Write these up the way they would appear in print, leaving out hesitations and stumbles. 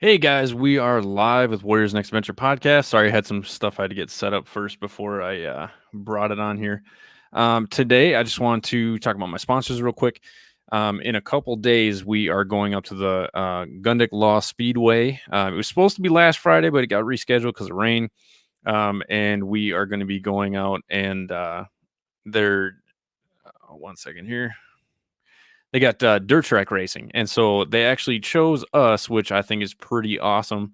Hey guys, we are live with Warriors Next Venture podcast. Sorry, I had some stuff I had to get set up first before I brought it on here. Today, I just want to talk about my sponsors real quick. In a couple days, we are going up to the Gundick Law Speedway. It was supposed to be last Friday, but it got rescheduled because of rain. And we are going to be going out and they're, one second here. They got dirt track racing. And so they actually chose us, which I think is pretty awesome,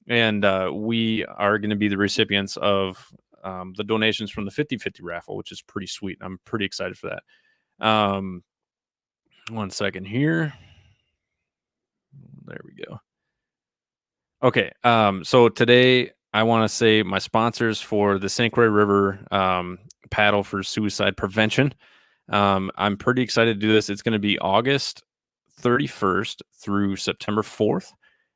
and we are going to be the recipients of the donations from the 50/50 raffle, which is pretty sweet. I'm pretty excited for that. One second here. There we go. Okay. So today I want to say my sponsors for the St. Croix River paddle for suicide prevention. I'm pretty excited to do this. It's going to be August 31st through September 4th,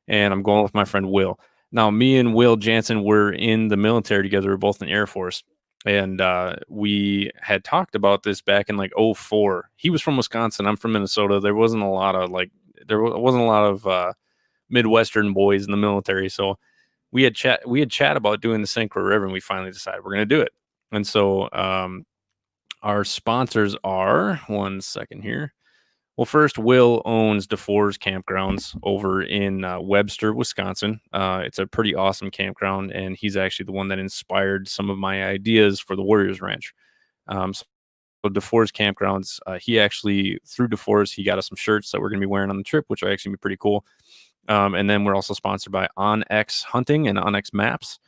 and I'm going with my friend Will. Now, me and Will Jansen were in the military together. We're both in the Air Force, and we had talked about this back in like '04. He was from Wisconsin. I'm from Minnesota. There wasn't a lot of Midwestern boys in the military, so we had chat about doing the St. Croix River, and we finally decided we're going to do it. And so our sponsors are, one second here. Well, first, Will owns DeFore's Campgrounds over in Webster, Wisconsin. It's a pretty awesome campground, and he's actually the one that inspired some of my ideas for the Warriors Ranch. So DeFore's Campgrounds, he actually, through DeFore's, he got us some shirts that we're going to be wearing on the trip, which are actually be pretty cool. And then we're also sponsored by OnX Hunting and OnX Maps.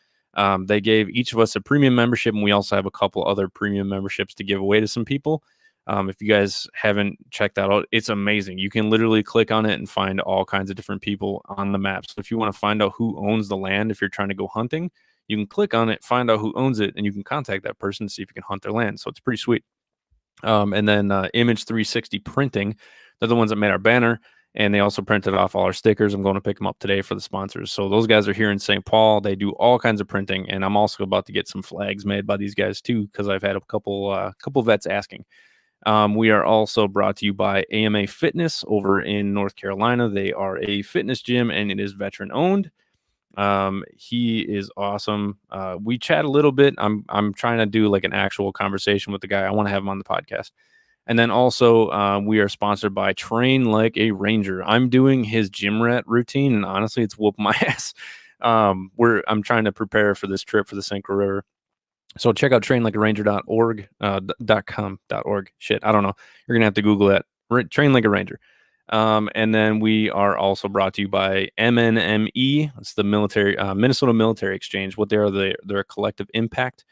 They gave each of us a premium membership, and we also have a couple other premium memberships to give away to some people. If you guys haven't checked that out, it's amazing. You can literally click on it and find all kinds of different people on the map. So if you want to find out who owns the land, if you're trying to go hunting, you can click on it, find out who owns it, and you can contact that person to see if you can hunt their land. So it's pretty sweet. And then Image 360 Printing, they're the ones that made our banner, and they also printed off all our stickers. I'm going to pick them up today for the sponsors. So those guys are here in St. Paul. They do all kinds of printing, and I'm also about to get some flags made by these guys too, because I've had a couple vets asking. We are also brought to you by AMA Fitness over in North Carolina. They are a fitness gym, and it is veteran owned. He is awesome. We chat a little bit. I'm trying to do like an actual conversation with the guy. I want to have him on the podcast. And then also, we are sponsored by Train Like a Ranger. I'm doing his gym rat routine, and honestly, it's whooping my ass. I'm trying to prepare for this trip for the St. Croix River. So check out trainlikearanger.org, .com.org. Shit, I don't know. You're gonna have to Google that. Train Like a Ranger. And then we are also brought to you by MNME. It's the military Minnesota Military Exchange. What they are, they're a collective impact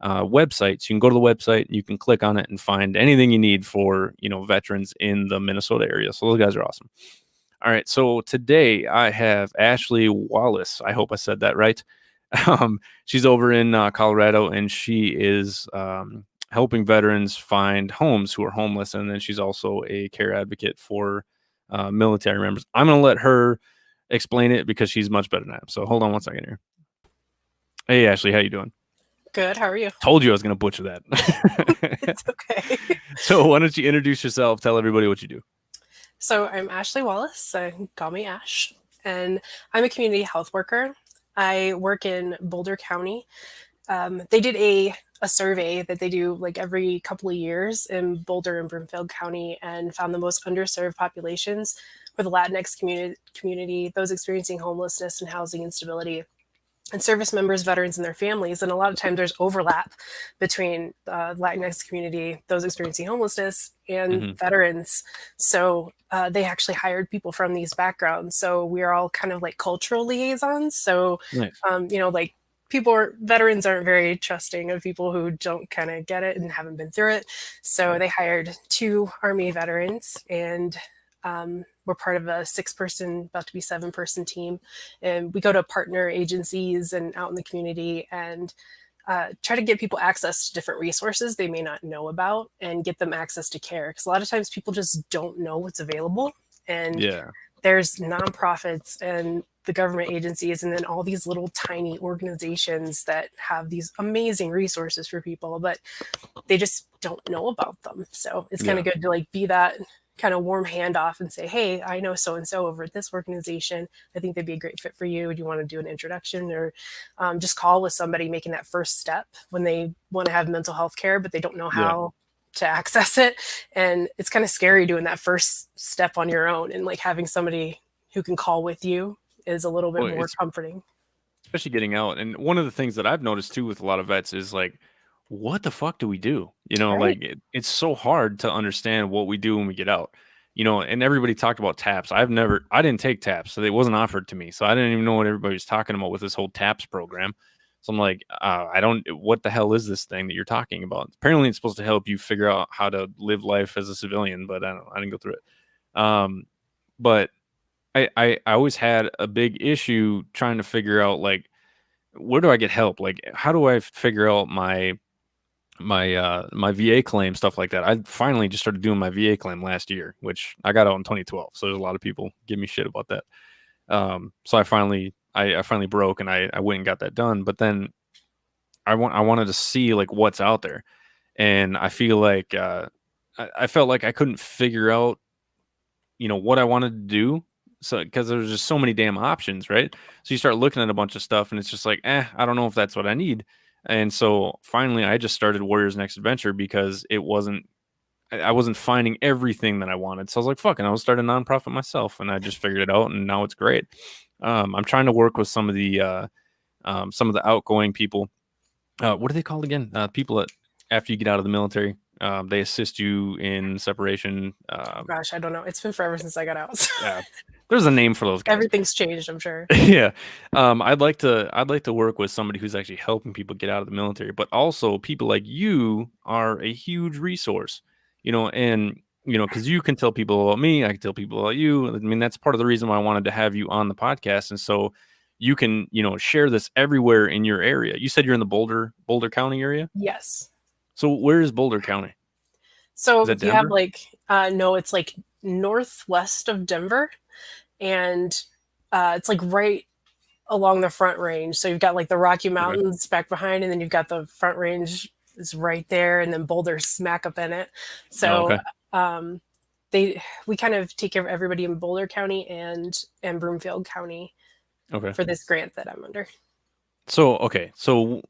website. So you can go to the website, you can click on it, and find anything you need for veterans in the Minnesota area. So those guys are awesome. All right, so today I have Ashley Wallis. I hope I said that right. She's over in Colorado, and she is helping veterans find homes who are homeless. And then she's also a care advocate for military members. I'm going to let her explain it because she's much better than I am. So hold on one second here. Hey, Ashley, how you doing? Good. How are you? Told you I was going to butcher that. It's okay. So why don't you introduce yourself? Tell everybody what you do. So I'm Ashley Wallis. Call me Ash. And I'm a community health worker. I work in Boulder County. They did a survey that they do like every couple of years in Boulder and Broomfield County, and found the most underserved populations were the Latinx community, those experiencing homelessness and housing instability, and service members, veterans, and their families. And a lot of times there's overlap between the Latinx community, those experiencing homelessness, and veterans. So they actually hired people from these backgrounds. So we are all kind of like cultural liaisons. So, Nice. like veterans aren't very trusting of people who don't kind of get it and haven't been through it. So they hired 2 Army veterans, and we're part of a 6-person, about to be 7-person team. And we go to partner agencies and out in the community and try to get people access to different resources they may not know about, and get them access to care. Because a lot of times people just don't know what's available. And there's nonprofits and the government agencies, and then all these little tiny organizations that have these amazing resources for people, but they just don't know about them. So it's kind of good to like be that kind of warm handoff and say, hey, I know so and so over at this organization. I think they'd be a great fit for you. Do you want to do an introduction, or just call with somebody making that first step when they want to have mental health care, but they don't know Yeah. how to access it. And it's kind of scary doing that first step on your own, and like having somebody who can call with you is a little bit Well, more it's comforting. especially getting out. And one of the things that I've noticed too with a lot of vets is like, what the fuck do we do? Right. Like it's so hard to understand what we do when we get out. And everybody talked about taps. I didn't take taps, so it wasn't offered to me. So I didn't even know what everybody was talking about with this whole taps program. So I'm like, I don't, what the hell is this thing that you're talking about? Apparently it's supposed to help you figure out how to live life as a civilian, but I didn't go through it. But I always had a big issue trying to figure out like where do I get help? Like how do I figure out my VA claim, stuff like that. I finally just started doing my VA claim last year, which I got out in 2012. So there's a lot of people give me shit about that. So I finally broke and I went and got that done. But then I wanted to see like what's out there, and I feel like I felt like I couldn't figure out what I wanted to do. So because there's just so many damn options, right? So you start looking at a bunch of stuff and it's just like, I don't know if that's what I need. And so finally I just started Warriors Next Adventure because I wasn't finding everything that I wanted. So I was like, fuck, and I'll start a nonprofit myself. And I just figured it out and now it's great. I'm trying to work with some of the outgoing people. What are they called again? People that after you get out of the military, they assist you in separation. Oh gosh, I don't know. It's been forever since I got out. So Yeah, there's a name for those guys. everything's changed, I'm sure. Yeah. I'd like to work with somebody who's actually helping people get out of the military, but also people like you are a huge resource, and because you can tell people about me, I can tell people about you. I mean, that's part of the reason why I wanted to have you on the podcast. And so you can, share this everywhere in your area. You said you're in the Boulder County area. Yes. So where is Boulder County? Is So that you have Denver? like no, it's like northwest of Denver, and it's like right along the Front Range. So you've got like the Rocky Okay. Mountains back behind, and then you've got the Front Range is right there, and then Boulder's smack up in it. Oh, So okay. um, they we kind of take care of everybody in Boulder County and Broomfield County Okay. for this grant that I'm under. So, okay. So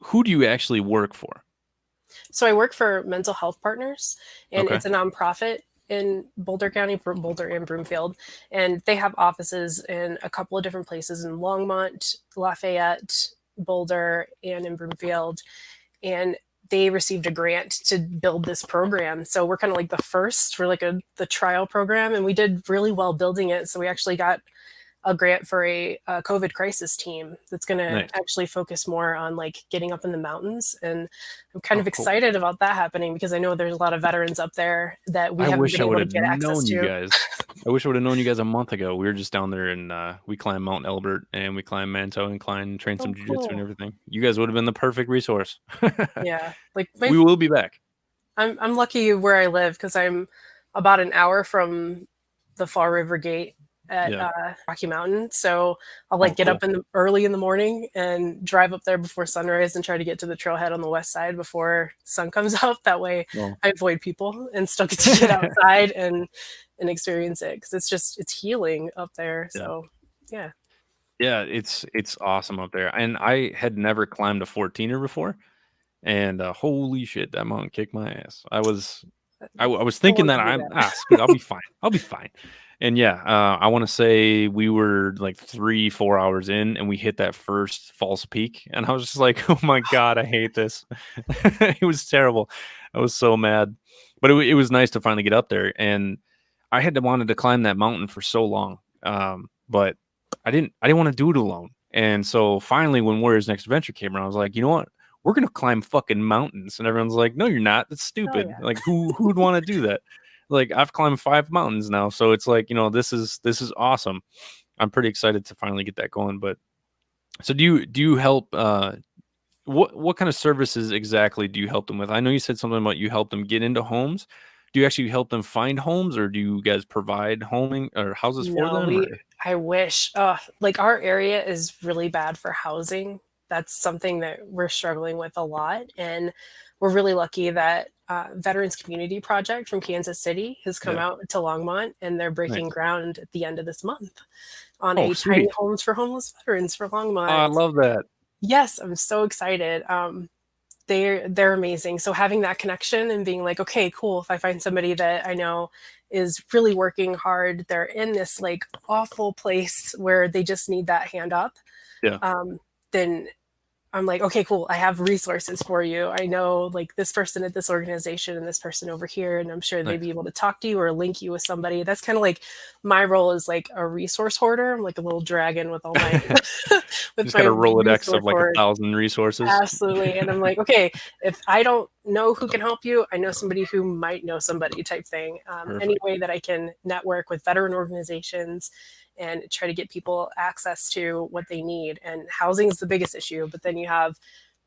who do you actually work for? So I work for Mental Health Partners, and Okay. it's a nonprofit in Boulder County, Boulder and Broomfield, and they have offices in a couple of different places in Longmont, Lafayette, Boulder, and in Broomfield. And they received a grant to build this program. So we're kind of like the first for like the trial program, and we did really well building it. So we actually got a grant for a COVID crisis team that's going to Nice. actually focus more on like getting up in the mountains. And I'm kind Oh, of cool. excited about that happening because I know there's a lot of veterans up there that we I haven't wish been I would able to have get access known you to. guys. I wish I would have known you guys a month ago. We were just down there and we climbed Mount Elbert and we climbed Manto Incline, trained some Oh, jujitsu and cool. everything. You guys would have been the perfect resource. Yeah. Like my, We will be back. I'm lucky where I live because I'm about an hour from the Fall River Gate at Yeah. Rocky Mountain. So I'll Oh, like get cool. up early in the morning and drive up there before sunrise and try to get to the trailhead on the west side before sun comes up. That way Well, I avoid people and still get to get outside and experience it because it's healing up there. yeah. So yeah. Yeah, it's awesome up there. And I had never climbed a 14er before. And holy shit, that mountain kicked my ass. I was Don't thinking want to that hear that. screw it, I'll be fine. I'll be fine. And yeah, I want to say we were like 3-4 hours in and we hit that first false peak. And I was just like, oh my God, I hate this. It was terrible. I was so mad. But it was nice to finally get up there. And I had wanted to climb that mountain for so long. But I didn't want to do it alone. And so finally when Warriors Next Adventure came around, I was like, you know what? We're gonna climb fucking mountains. And everyone's like, no, you're not. That's Oh stupid. yeah. Like who would want to do that? Like I've climbed 5 mountains now. So it's like, this is awesome. I'm pretty excited to finally get that going. But so do you help what kind of services exactly do you help them with? I know you said something about you help them get into homes. Do you actually help them find homes or do you guys provide homing or houses for No, them or I wish. Like our area is really bad for housing. that's something that we're struggling with a lot. And we're really lucky that Veterans Community Project from Kansas City has come Yeah. out to Longmont, and they're breaking Nice. ground at the end of this month on Oh, a tiny sweet. homes for homeless veterans for Oh, I Longmont. love that. Yes, I'm so excited. They're amazing. So having that connection and being like, okay, cool. If I find somebody that I know is really working hard, they're in this like awful place where they just need that hand up, Yeah. then I'm like, okay, cool. I have resources for you. I know like this person at this organization and this person over here, and I'm sure they'd Nice. be able to talk to you or link you with somebody. That's kind of like my role is like a resource hoarder. I'm like a little dragon with all my with Just got a my Rolodex of resource like hoard. 1,000 resources. Absolutely. And I'm like, okay, if I don't know who can help you, I know somebody who might know somebody type thing. Any Perfect. way that I can network with veteran organizations and try to get people access to what they need. And housing is the biggest issue, but then you have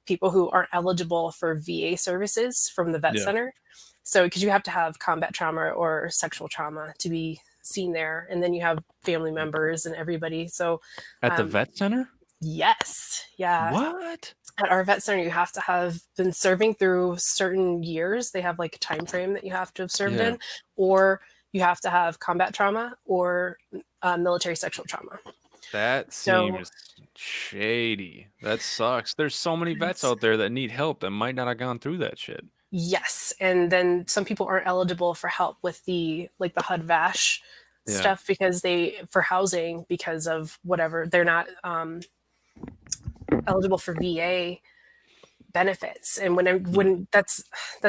people who aren't eligible for VA services from the vet Yeah. center. So, because you have to have combat trauma or sexual trauma to be seen there. And then you have family members and everybody. So, At the um, vet center? yes, yeah, What? at our vet center you have to have been serving through certain years. They have like a time frame that you have to have served Yeah. in, or you have to have combat trauma or military sexual trauma. That So seems shady. That sucks. There's so many vets out there that need help that might not have gone through that shit. yes, and then some people aren't eligible for help with the like the HUD VASH Yeah. stuff because they for housing because of whatever they're not eligible for VA benefits. And Hmm. when that's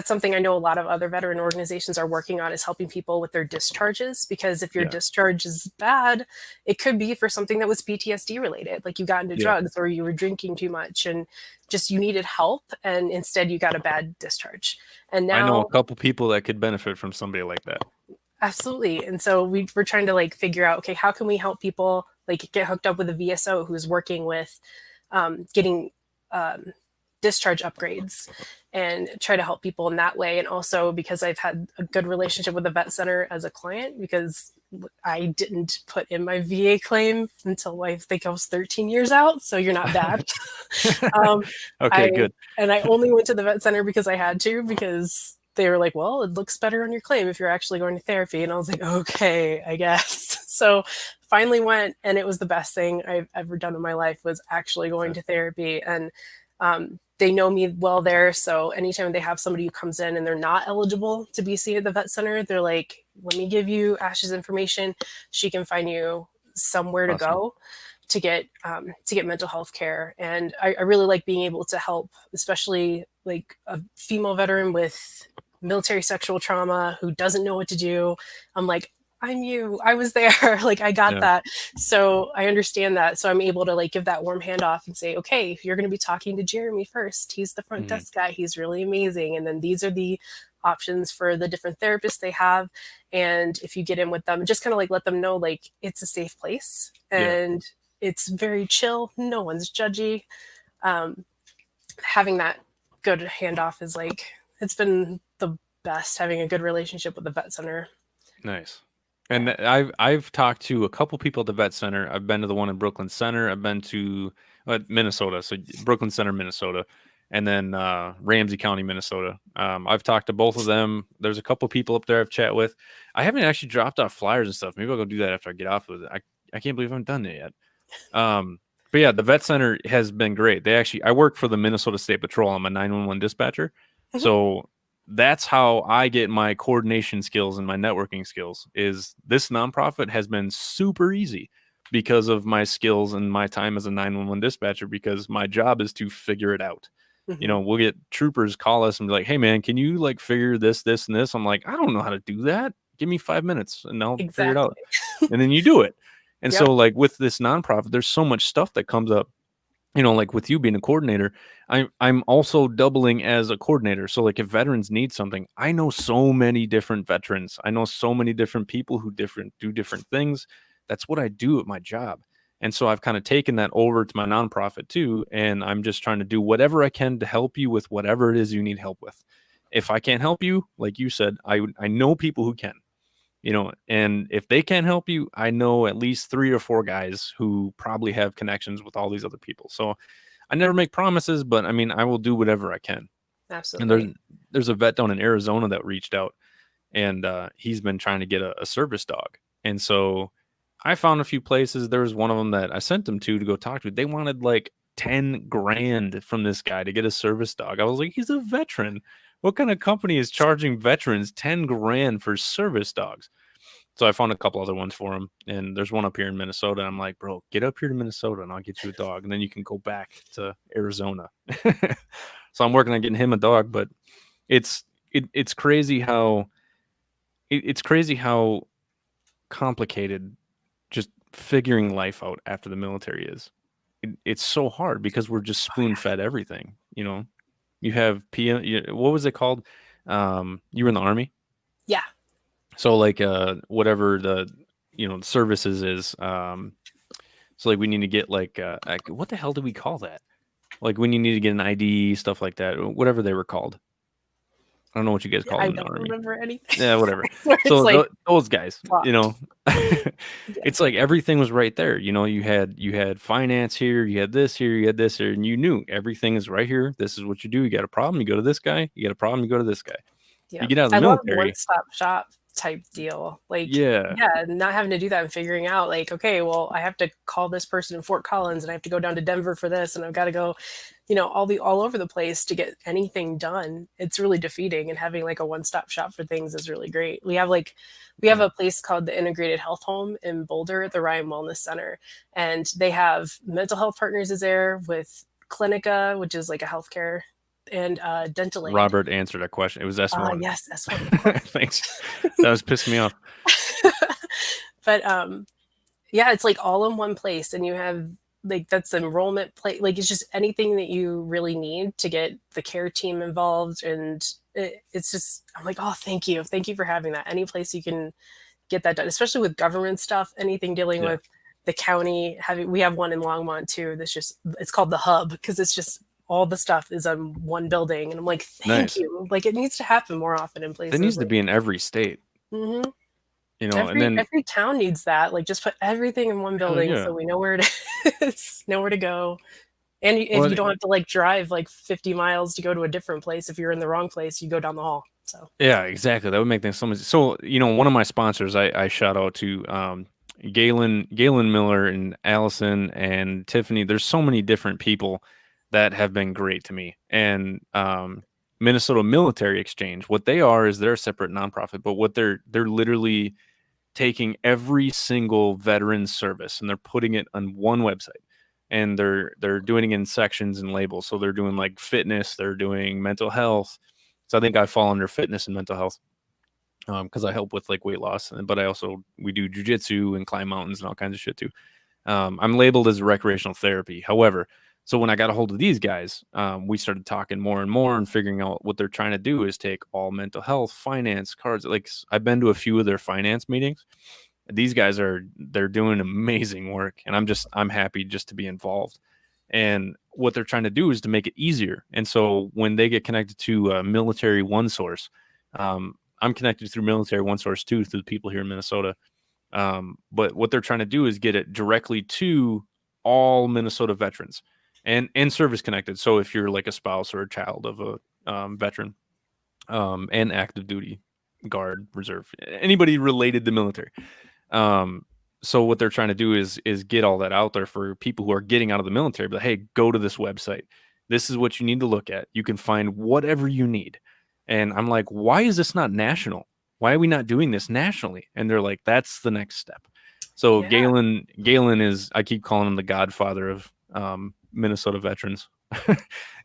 something I know a lot of other veteran organizations are working on, is helping people with their discharges, because if your Yeah. discharge is bad, it could be for something that was PTSD related, like you got into Yeah. drugs or you were drinking too much and just you needed help, and instead you got a bad discharge. And I know a now couple people that could benefit from somebody like that. absolutely. And so we're trying to like figure out, okay, how can we help people like get hooked up with a VSO who's working with getting um, discharge upgrades, and try to help people in that way. And also because I've had a good relationship with the vet center as a client, because I didn't put in my VA claim until I think I was 13 years out. So you're not bad. um, Okay, I good. and I only went to the vet center because I had to, because they were like, well, it looks better on your claim if you're actually going to therapy. And I was like, okay, I guess. So finally went, and it was the best thing I've ever done in my life, was actually going to therapy. And they know me well there. So anytime they have somebody who comes in and they're not eligible to be seen at the vet center, they're like, let me give you Ash's information. She can find you somewhere to Awesome. go to get mental health care. And I really like being able to help, especially like a female veteran with military sexual trauma who doesn't know what to do. I'm like, I'm you. I was there. Like I got Yeah. that. So I understand that. So I'm able to like give that warm handoff and say, okay, you're going to be talking to Jeremy first. He's the front Hmm. desk guy. He's really amazing. And then these are the options for the different therapists they have. And if you get in with them, just kind of like let them know like it's a safe place Yeah. and it's very chill. No one's judgy. Um, Having that good handoff is like, it's been the best, having a good relationship with the vet center. Nice. And Yeah. I've talked to a couple people at the vet center. I've been to the one in Brooklyn Center. I've been to Minnesota, so Brooklyn Center, Minnesota, and then Ramsey County, Minnesota. I've talked to both of them. There's a couple people up there I've chat with. I haven't actually dropped off flyers and stuff. Maybe I'll go do that after I get off with it. I can't believe I haven't done it yet. But yeah, the vet center has been great. I work for the Minnesota State Patrol. I'm a 911 dispatcher. Mhm. So that's how I get my coordination skills and my networking skills. Is this nonprofit has been super easy because of my skills and my time as a 911 dispatcher, because my job is to figure it out. Mhm. We'll get troopers call us and be like, "Hey man, can you like figure this and this?" I'm like, "I don't know how to do that. Give me 5 minutes and I'll figure it Exactly. out." And then you do it. And Yep. so like with this nonprofit, there's so much stuff that comes up, like with you being a coordinator, I'm also doubling as a coordinator. So like if veterans need something, I know so many different veterans. I know so many different people who do different things. That's what I do at my job. And so I've kind of taken that over to my nonprofit too. And I'm just trying to do whatever I can to help you with whatever it is you need help with. If I can't help you, like you said, I know people who can. And if they can't help you, I know at least 3 or 4 guys who probably have connections with all these other people. So I never make promises, but I mean, I will do whatever I can. And Absolutely. there's a vet down in Arizona that reached out, and he's been trying to get a service dog. And so I found a few places. There was one of them that I sent them to go talk to. They wanted like 10 grand from this guy to get a service dog. I was like, he's a veteran. What kind of company is charging veterans 10 grand for service dogs? So I found a couple other ones for him, and there's one up here in Minnesota. I'm like, bro, get up here to Minnesota and I'll get you a dog, and then you can go back to Arizona. So I'm working on getting him a dog, but it's crazy how it's crazy how complicated just figuring life out after the military is. It's so hard because we're just spoon fed everything. You know, you have PM. What was it called? You were in the army, Yeah. so like whatever the the services is. So like we need to get like what the hell do we call that? Like when you need to get an ID, stuff like that, whatever they were called. I don't know what you guys call I them in the don't army. remember anything. Yeah, whatever. Where it's So like those guys, flopped. Yeah. it's like everything was right there. You had finance here, you had this here, you had this here, and you knew everything is right here. This is what you do. You got a problem, you go to this guy. You got a problem, you go to this guy. You Yeah. get out of the I love military. one-stop shop type deal. Like, Yeah, yeah, not having to do that and figuring out like, okay, well, I have to call this person in Fort Collins and I have to go down to Denver for this and I've got to go, all over the place to get anything done. It's really defeating, and having like a one-stop shop for things is really great. We have yeah. a place called the Integrated Health Home in Boulder, the Ryan Wellness Center, and they have mental health partners is there with Clinica, which is like a healthcare, and dental aid. Robert answered a question. It was S1. Yes, that's one, of course. Thanks. That was pissing me off. But yeah, it's like all in one place, and you have like that's enrollment play, like it's just anything that you really need to get the care team involved, and it's just I'm like, oh, thank you for having that. Any place you can get that done, especially with government stuff, anything dealing Yeah. with the county. We have one in Longmont too. It's called the hub because it's just all the stuff is on one building, and I'm like, thank Nice. you. Like it needs to happen more often in That places. needs to Like, be in every state, hmm and then every town needs that. Like just put everything in one hell building yeah. so we know where it is, know where to go. And if Well, you don't have to like drive like 50 miles to go to a different place, if you're in the wrong place, you go down the hall. So yeah, exactly. That would make things so much. So, one of my sponsors, I shout out to Galen Miller and Allison and Tiffany. There's so many different people that have been great to me. And Minnesota Military Exchange, what they are is they're a separate nonprofit, but what they're literally taking every single veteran service and they're putting it on one website. And they're doing it in sections and labels. So they're doing like fitness, they're doing mental health. So I think I fall under fitness and mental health because I help with like weight loss, but we do jujitsu and climb mountains and all kinds of shit too. I'm labeled as recreational therapy. However, so when I got a hold of these guys, we started talking more and more and figuring out what they're trying to do is take all mental health, finance, cards. Like I've been to a few of their finance meetings. These guys they're doing amazing work, and I'm happy just to be involved. And what they're trying to do is to make it easier. And so when they get connected to Military One Source, I'm connected through Military One Source too, through the people here in Minnesota. But what they're trying to do is get it directly to all Minnesota veterans and service connected. So if you're like a spouse or a child of a veteran and active duty, guard, reserve, anybody related to military. So what they're trying to do is get all that out there for people who are getting out of the military. But hey, go to this website. This is what you need to look at. You can find whatever you need. And I'm like, why is this not national? Why are we not doing this nationally? And they're like, that's the next step. So yeah, Galen is, I keep calling him the godfather of Minnesota veterans.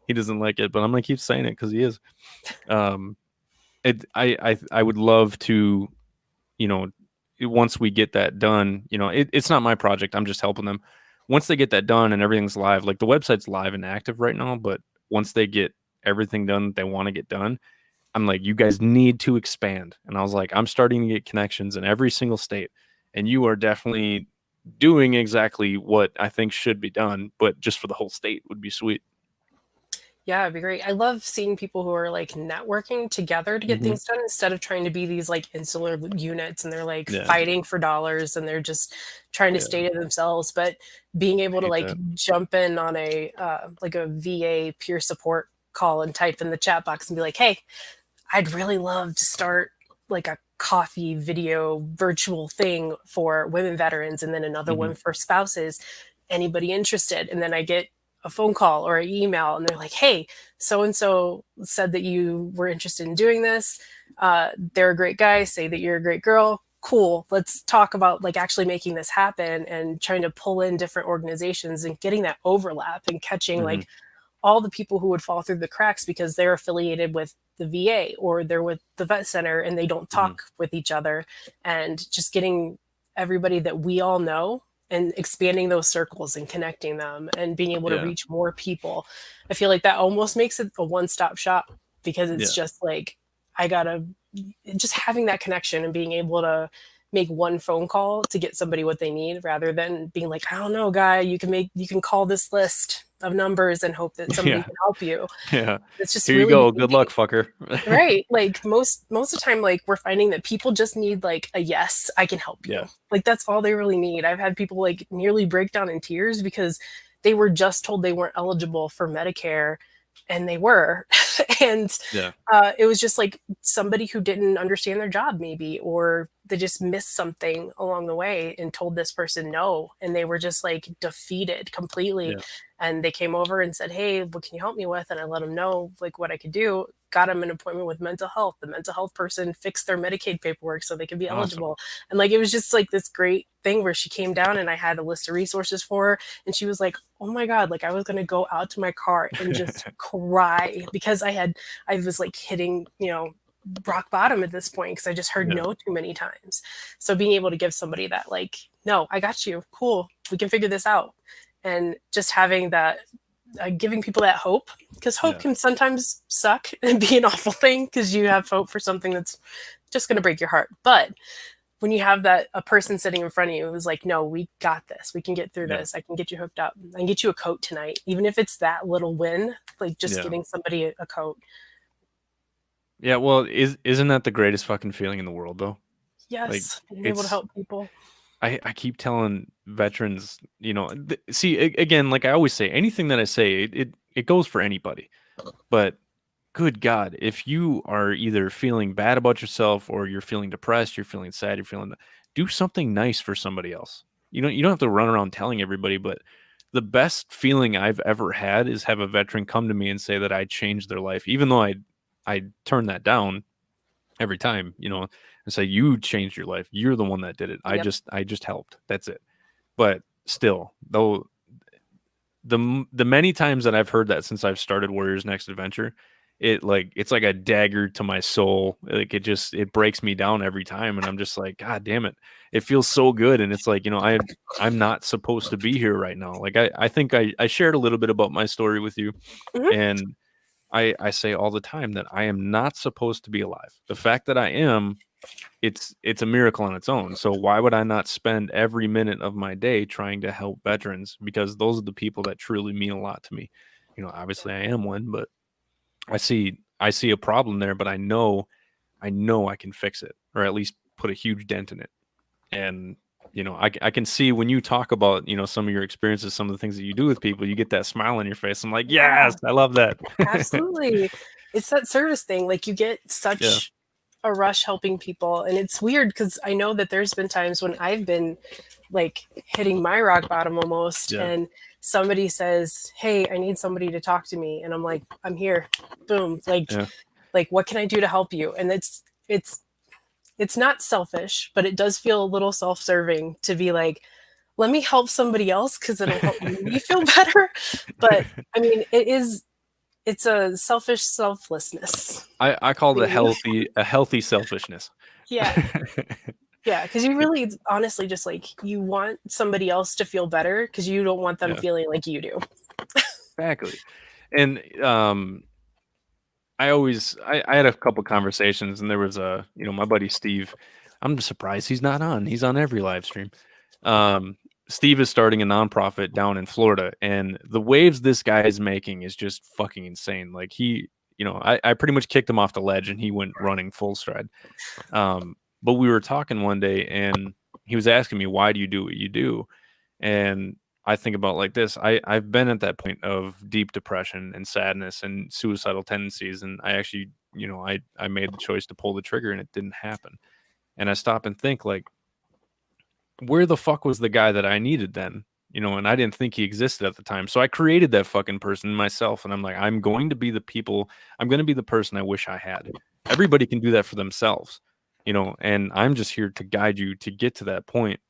He doesn't like it, but I'm gonna keep saying it because he is. I would love to, you know, once we get that done, it's not my project. I'm just helping them. Once they get that done and everything's live, like the website's live and active right now, but once they get everything done that they want to get done, I'm like, you guys need to expand. And I was like, I'm starting to get connections in every single state. And you are definitely doing exactly what I think should be done, but just for the whole state would be sweet. Yeah, it'd be great. I love seeing people who are like networking together to get Hmm. things done instead of trying to be these like insular units and they're like Yeah, fighting for dollars and they're just trying to yeah, stay to themselves. But being I able to hate like that. jump in on a like a VA peer support call and type in the chat box and be like, hey, I'd really love to start like a coffee video virtual thing for women veterans and then another Hmm. one for spouses. Anybody interested? And then I get a phone call or an email and they're like, hey, so and so said that you were interested in doing this. They're a great guy, say that you're a great girl. Cool. Let's talk about like actually making this happen and trying to pull in different organizations and getting that overlap and catching Hmm. like all the people who would fall through the cracks because they're affiliated with the VA or they're with the vet center and they don't Hmm. talk with each other, and just getting everybody that we all know and expanding those circles and connecting them and being able to Yeah, reach more people. I feel like that almost makes it a one-stop shop because it's yeah, just like I gotta just having that connection and being able to make one phone call to get somebody what they need rather than being like, I don't know, guy, you can call this list of numbers and hope that somebody yeah, can help you. yeah. It's just Here you really go. Good luck, misleading. fucker. Right. Like most of the time, like we're finding that people just need like a yes, I can help Yeah, you. Like that's all they really need. I've had people like nearly break down in tears because they were just told they weren't eligible for Medicare and they were. And yeah, it was just like somebody who didn't understand their job, maybe, or they just missed something along the way and told this person no. And they were just like defeated completely. yeah. And they came over and said, hey, what can you help me with? And I let them know like what I could do. Got them an appointment with mental health. The mental health person fixed their Medicaid paperwork so they could be Awesome. eligible. And like it was just like this great thing where she came down and I had a list of resources for her. And she was like, oh my God, like I was gonna go out to my car and just cry because I was like hitting, rock bottom at this point because I just heard Yeah, no too many times. So being able to give somebody that, like, no, I got you. Cool. We can figure this out. And just having that, giving people that hope, because hope yeah, can sometimes suck and be an awful thing because you have hope for something that's just going to break your heart. But when you have that a person sitting in front of you who's like, no, we got this, we can get through yeah, this, I can get you hooked up, I can get you a coat tonight, even if it's that little win, like just yeah. getting somebody a coat. Yeah, well, isn't that the greatest fucking feeling in the world though? Like Yes, being able to it's help people. I keep telling veterans, see again, like I always say, anything that I say, it goes for anybody. But good God, if you are either feeling bad about yourself or you're feeling depressed, you're feeling sad, you're feeling, do something nice for somebody else. You don't have to run around telling everybody, but the best feeling I've ever had is have a veteran come to me and say that I changed their life, even though I turn that down every time, and say, you changed your life. You're the one that did it. Yep. I just helped. That's it. But still, though, the many times that I've heard that since I've started Warriors Next Adventure, it's like a dagger to my soul. Like it breaks me down every time, and I'm just like, God damn it. It feels so good. And it's like, I'm not supposed to be here right now. Like I think I shared a little bit about my story with you, Hmm. and I say all the time that I am not supposed to be alive. The fact that I am, it's a miracle on its own. So why would I not spend every minute of my day trying to help veterans? Because those are the people that truly mean a lot to me. Obviously I am one, but I see a problem there, but I know I can fix it, or at least put a huge dent in it. And I can see when you talk about some of your experiences, some of the things that you do with people, you get that smile on your face. I'm like, Yeah, yes, I love that. absolutely. It's that service thing. Like you get Yeah, such a rush helping people. And it's weird because I know that there's been times when I've been like hitting my rock bottom almost yeah, and somebody says, hey, I need somebody to talk to me, and I'm like, I'm here. Boom. yeah, Like what can I do to help you? And it's not selfish, but it does feel a little self-serving to be like, let me help somebody else because it'll help me feel better. But I mean, it's a selfish selflessness I call it thing. a healthy selfishness. Yeah. Yeah, because you really honestly just like you want somebody else to feel better because you don't want them Yeah, feeling like you do. exactly. And I had a couple conversations, and there was my buddy Steve. I'm surprised he's not on. He's on every live stream. Um Steve is starting a nonprofit down in Florida, and the waves this guy is making is just fucking insane. Like I pretty much kicked him off the ledge, and he went running full stride. But we were talking one day, and he was asking me, "Why do you do what you do?" And I think about like this. I've been at that point of deep depression and sadness and suicidal tendencies, and I actually, I made the choice to pull the trigger, and it didn't happen. And I stop and think like, where the fuck was the guy that I needed then? And I didn't think he existed at the time. So I created that fucking person myself. And I'm like, I'm going to be the person I wish I had. Everybody can do that for themselves, and I'm just here to guide you to get to that point,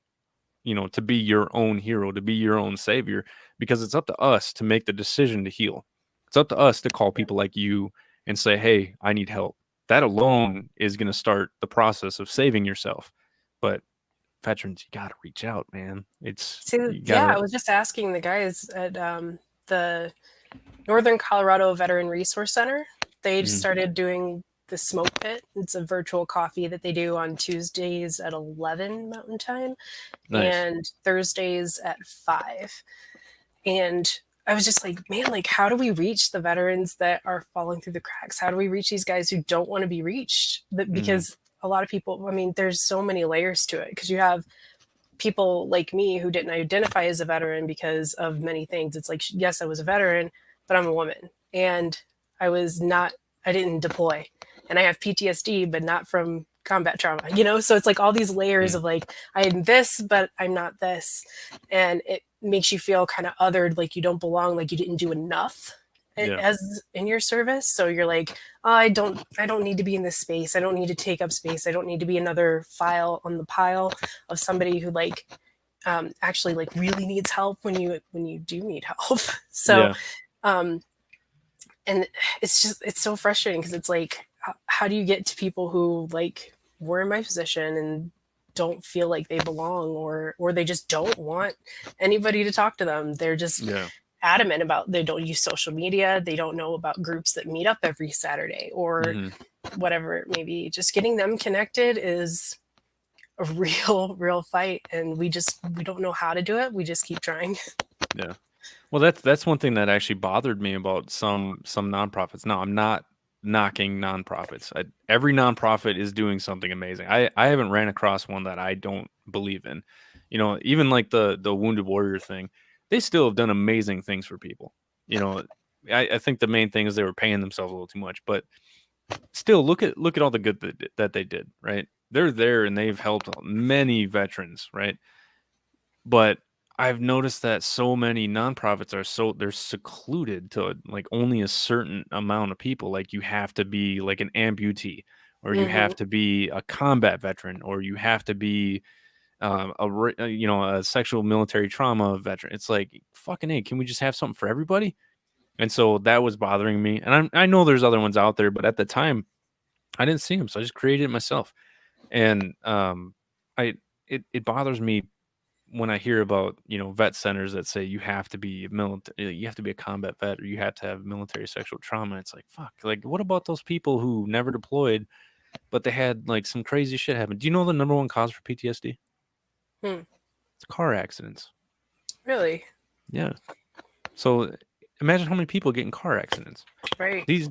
to be your own hero, to be your own savior, because it's up to us to make the decision to heal. It's up to us to call people like you and say, hey, I need help. That alone is going to start the process of saving yourself. But veterans, you got to reach out, man. So You got yeah, to. I was just asking the guys at the Northern Colorado Veteran Resource Center. They just Mhm. started doing the smoke pit. It's a virtual coffee that they do on Tuesdays at 11 Mountain Time Nice. and Thursdays at 5. And I was just like, man, like, how do we reach the veterans that are falling through the cracks? How do we reach these guys who don't want to be reached? Mhm. Because a lot of people, I mean, there's so many layers to it because you have people like me who didn't identify as a veteran because of many things. It's like, yes, I was a veteran, but I'm a woman. And I was not, I didn't deploy. And I have PTSD, but not from combat trauma. So it's like all these layers Yeah. of like, I'm this, but I'm not this. And it makes you feel kind of othered, like you don't belong, like you didn't do enough Yeah. as in your service. So you're like, oh, I don't need to be in this space. I don't need to take up space. I don't need to be another file on the pile of somebody who like actually like really needs help when you do need help. So Yeah. um and it's so frustrating because it's like how do you get to people who like were in my position and don't feel like they belong or they just don't want anybody to talk to them. They're just Yeah. adamant about they don't use social media, they don't know about groups that meet up every Saturday or Hmm. whatever it may be. Just getting them connected is a real fight, and we don't know how to do it. We just keep trying. Yeah. Well, that's one thing that actually bothered me about some nonprofits. Now, I'm not knocking nonprofits. Every nonprofit is doing something amazing. I haven't ran across one that I don't believe in. Even like the Wounded Warrior thing, they still have done amazing things for people. You know, I think the main thing is they were paying themselves a little too much, but still, look at all the good that they did. Right, they're there and they've helped many veterans. Right, but I've noticed that so many nonprofits they're secluded to like only a certain amount of people. Like you have to be like an amputee, or you Hmm. have to be a combat veteran, or you have to be a sexual military trauma veteran. It's like fucking hey, can we just have something for everybody? And so that was bothering me. And I know there's other ones out there, but at the time I didn't see them, so I just created it myself. And I it bothers me when I hear about, vet centers that say you have to be military, you have to be a combat vet, or you have to have military sexual trauma. It's like, fuck, like, what about those people who never deployed, but they had like some crazy shit happen? Do you know the number one cause for PTSD? Hmm. It's car accidents. Really? Yeah. So imagine how many people get in car accidents. Right. These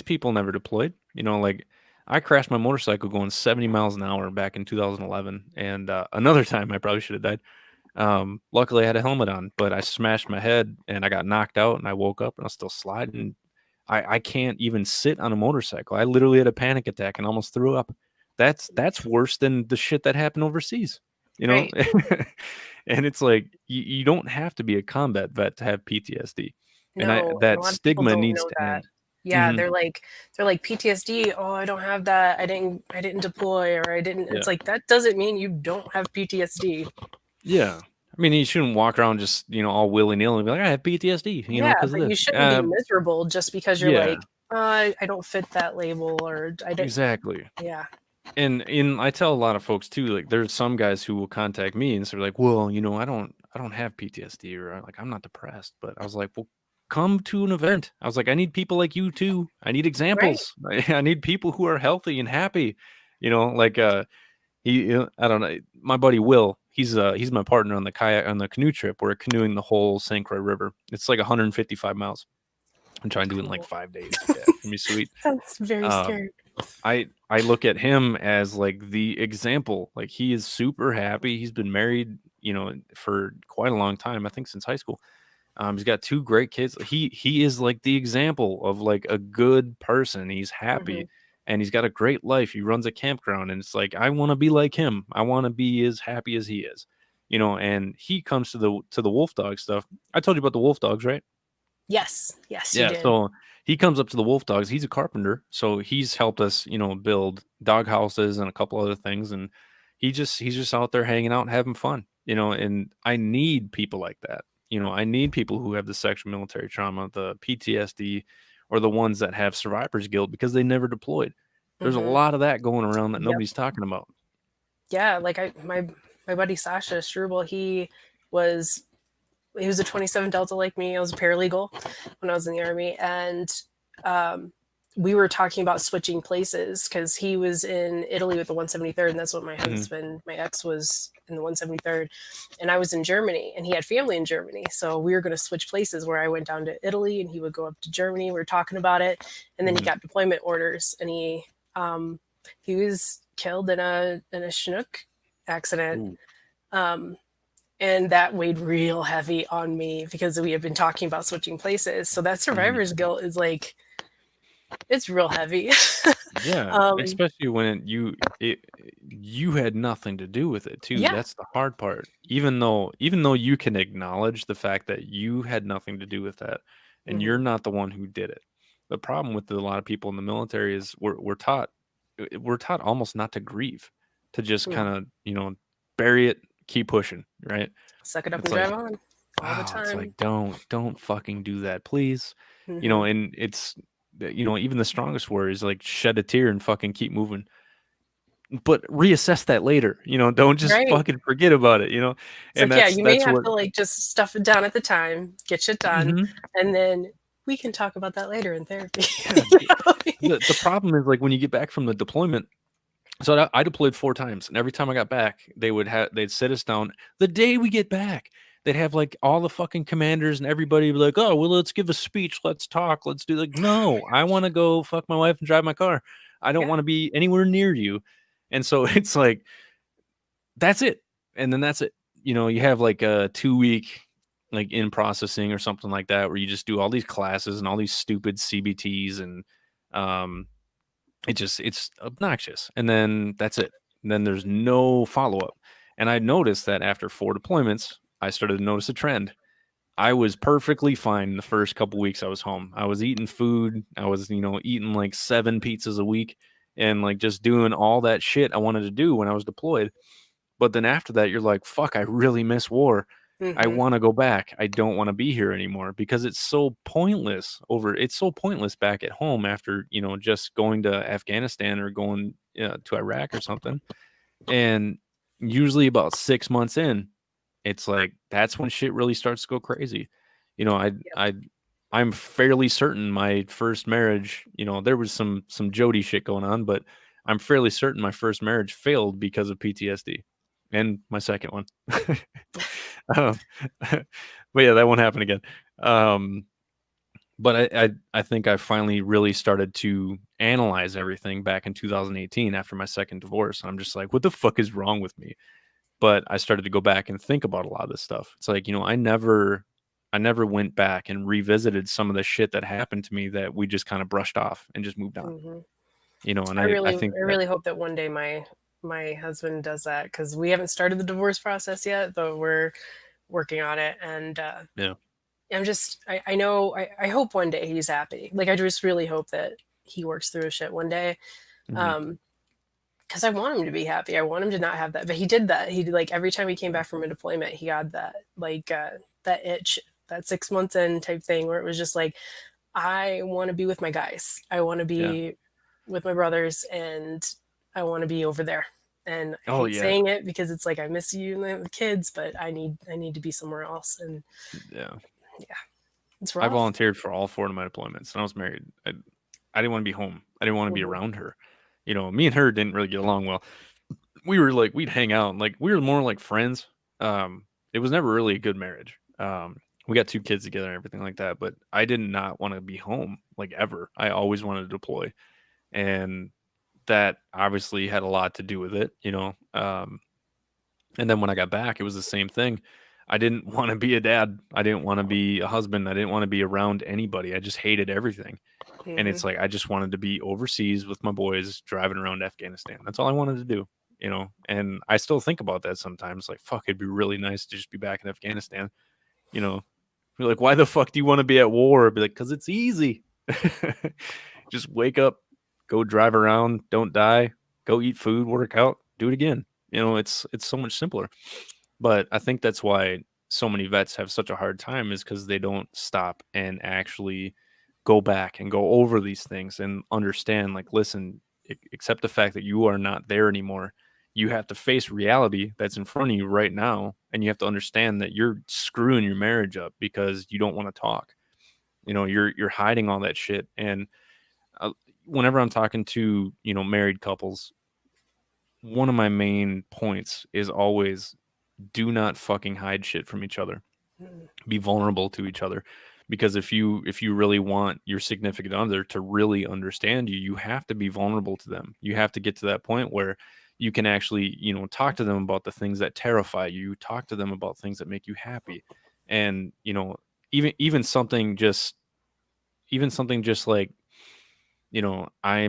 people never deployed. Like I crashed my motorcycle going 70 miles an hour back in 2011, and another time I probably should have died. Luckily, I had a helmet on, but I smashed my head and I got knocked out, and I woke up and I was still sliding. I can't even sit on a motorcycle. I literally had a panic attack and almost threw up. That's worse than the shit that happened overseas, you know. Right. And it's like you don't have to be a combat vet to have PTSD, and No, and a that lot of people stigma don't needs know to that. end. Yeah, Hmm. they're like PTSD. Oh, I don't have that. I didn't deploy or I didn't. Yeah, It's like that doesn't mean you don't have PTSD. yeah. I mean, you shouldn't walk around just all willy nilly and be like, I have PTSD, Yeah, because of but you this. shouldn't be miserable just because you're Yeah, like, I don't fit that label or I don't. exactly. Yeah. And I tell a lot of folks too, like there's some guys who will contact me and say like, well, I don't have PTSD, or like I'm not depressed. But I was like, well, come to an event. I was like, I need people like you too. I need Right. examples. I need people who are healthy and happy. Like I don't know. My buddy Will, he's my partner on the canoe trip. We're canoeing the whole St. Croix River. It's like 155 miles. I'm trying to do it in like Cool. 5 days. Yeah, it's gonna be sweet. Sounds very Um, scary. I look at him as like the example. Like he is super happy. He's been married, for quite a long time. I think since high school. He's got two great kids. He is like the example of like a good person. He's Hmm. happy and he's got a great life. He runs a campground and it's like I want to be like him. I want to be as happy as he is. And he comes to the wolf dog stuff. I told you about the wolf dogs, right? Yes, yes, you Yeah, did. so he comes up to the wolf dogs. He's a carpenter, so he's helped us, build dog houses and a couple other things. And he's just out there hanging out and having fun, And I need people like that. I need people who have the sexual military trauma, the PTSD, or the ones that have survivor's guilt because they never deployed. There's a Hmm. lot of that going around that Yep. nobody's talking about. Yeah, like my buddy Sasha Struble, was he was a 27 Delta like me. I was a paralegal when I was in the Army, and um, we were talking about switching places because he was in Italy with the 173rd, and that's what Hmm. my ex, was in the 173rd, and I was in Germany, and he had family in Germany, so we were going to switch places where I went down to Italy and he would go up to Germany. We were talking about it, and then he Hmm. got deployment orders, and he was killed in a Chinook accident. Ooh. Um, and that weighed real heavy on me because we had been talking about switching places. So that Hmm. survivor's guilt is like, it's real heavy. Yeah, um, especially when you had nothing to do with it too. yeah. That's the hard part. Even though you can acknowledge the fact that you had nothing to do with that and you're Hmm. not the one who did it. The problem with a lot of people in the military is we're taught almost not to grieve, to just Hmm. kind of, bury it, keep pushing, right? Suck it up It's and like, drive on all the wow, it's like time. don't fucking do that, please. Hmm. And it's even the strongest word is like shed a tear and fucking keep moving. But reassess that later. Don't just Right. fucking forget about it, It's And like, yeah, that's you may that's have what to like just stuff it down at the time, get shit done, Mhm. and then we can talk about that later in therapy. Yeah. You know? The problem is like when you get back from the deployment. So I deployed 4 times, and every time I got back, they'd sit us down. The day we get back, they'd have, like, all the fucking commanders and everybody be like, "Oh, well, let's give a speech, let's talk, let's do" like, "No, I wanna go fuck my wife and drive my car. I don't Yeah. wanna be anywhere near you." And so it's like, that's it, and then that's it. You have, like, a 2-week, like, in processing or something like that where you just do all these classes and all these stupid CBTs and, um it's obnoxious, and then that's it. And then there's no follow-up, and I noticed that after 4 deployments, I started to notice a trend. I was perfectly fine the first couple weeks I was home. I was eating food, I was, eating, like, 7 pizzas a week and, like, just doing all that shit I wanted to do when I was deployed. But then after that, you're like, "Fuck, I really miss war. I Hmm. wanna go back. I don't wanna be here anymore," because it's so pointless back at home after, just going to Afghanistan or going, to Iraq or something. And usually about 6 months in, it's like, that's when shit really starts to go crazy. You know, I Yep. I I'm fairly certain my first marriage, there was some Jody shit going on, but I'm fairly certain my first marriage failed because of PTSD, and my second one. Um, but yeah, that won't happen again. Um, but I think I finally really started to analyze everything back in 2018 after my second divorce. I'm just like, what the fuck is wrong with me? But I started to go back and think about a lot of this stuff. It's like, I never went back and revisited some of the shit that happened to me that we just kind of brushed off and just moved on. Hmm. And I I really, think I that really hope that one day my husband does that, because we haven't started the divorce process yet, but we're working on it. And yeah. I know, I hope one day he's happy. Like, I just really hope that he works through his shit one day. Hmm. Um, because I want him to be happy. I want him to not have that. But he did that. He did, like, every time he came back from a deployment, he had that, like, that itch, that 6 months in type thing, where it was just like, I want to be with my guys. I want to Yeah. be with my brothers, and I want to be over there. And I Oh hate yeah. saying it because it's like, I miss you and the kids, but I need to be somewhere else. And Yeah. yeah, it's I rough. volunteered for all 4 of my deployments, and I was married. I didn't wanna be home. I didn't wanna be Mhm. around her. Me and her didn't really get along well. we were like, we'd hang out, and like we were more like friends. It was never really a good marriage. We got 2 kids together and everything like that, but I did not want to be home like ever. I always wanted to deploy, and that obviously had a lot to do with it, you know. And then when I got back, it was the same thing. I didn't want to be a dad. I didn't want to be a husband. I didn't want to be around anybody. I just hated everything. And Hmm. it's like I just wanted to be overseas with my boys driving around Afghanistan. That's all I wanted to do, you know. And I still think about that sometimes. Like, fuck, it'd be really nice to just be back in Afghanistan, you know. You're like, why the fuck do you want to be at war? I'd be like, because it's easy. Just wake up, go drive around, don't die, go eat food, work out, do it again. You know, it's so much simpler. But I think that's why so many vets have such a hard time is because they don't stop and actually go back and go over these things and understand, like, listen, accept the fact that you are not there anymore. You have to face reality that's in front of you right now, and you have to understand that you're screwing your marriage up because you don't want to talk. You know, you're hiding all that shit. And uh, whenever I'm talking to, you know, married couples, one of my main points is always do not fucking hide shit from each other. Be vulnerable to each other, because if you really want your significant other to really understand you, you have to be vulnerable to them. You have to get to that point where you can actually, you know, talk to them about the things that terrify you, talk to them about things that make you happy. And, you know, even something just even something just like, you know, I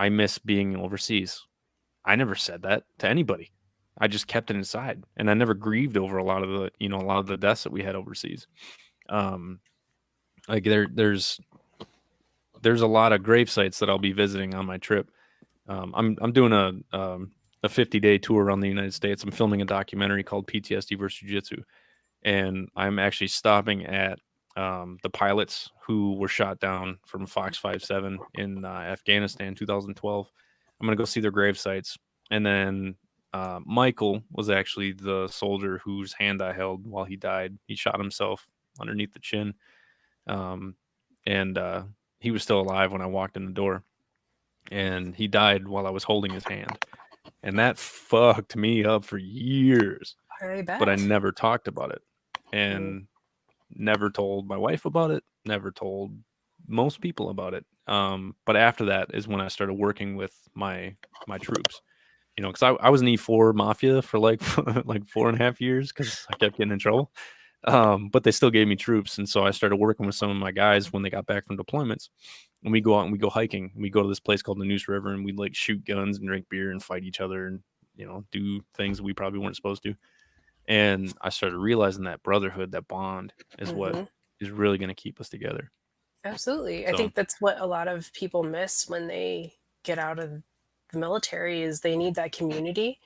miss being overseas. I never said that to anybody. I just kept it inside, and I never grieved over a lot of the, you know, a lot of the deaths that we had overseas. Um, like there's a lot of grave sites that I'll be visiting on my trip. I'm doing a 50-day tour around the United States. I'm filming a documentary called PTSD versus Jiu-Jitsu, and I'm actually stopping at the pilots who were shot down from Fox 57 in Afghanistan 2012. I'm gonna go see their grave sites, and then Michael was actually the soldier whose hand I held while he died. He shot himself underneath the chin, um, and he was still alive when I walked in the door, and he died while I was holding his hand, and that fucked me up for years. I But I bet. never talked about it, Mm. and never told my wife about it, never told most people about it. But after that is when I started working with my troops. You know, because I was an E4 mafia for like like 4.5 years because I kept getting in trouble. But they still gave me troops, and so I started working with some of my guys when they got back from deployments. And we go out and we go hiking. We go to this place called the Neuse River, and we like shoot guns and drink beer and fight each other, and, you know, do things we probably weren't supposed to. And I started realizing that brotherhood, that bond, is what Hmm. is really going to keep us together. Absolutely. I So, think that's what a lot of people miss when they get out of the military is they need that community.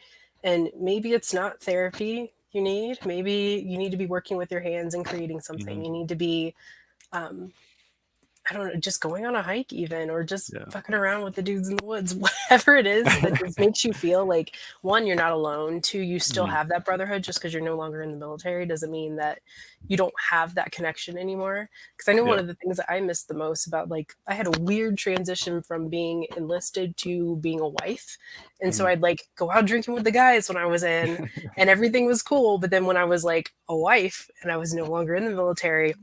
And maybe it's not therapy you need. Maybe you need to be working with your hands and creating something. mhm, You need to be um, I don't know, just going on a hike even, or just yeah, fucking around with the dudes in the woods, whatever it is that just makes you feel like, one, you're not alone. Two, you still mhm, have that brotherhood. Just because you're no longer in the military doesn't mean that you don't have that connection anymore. Because I know one yeah, of the things that I missed the most about, like, I had a weird transition from being enlisted to being a wife. And so mhm, I'd like go out drinking with the guys when I was in, and everything was cool. But then when I was like a wife and I was no longer in the military,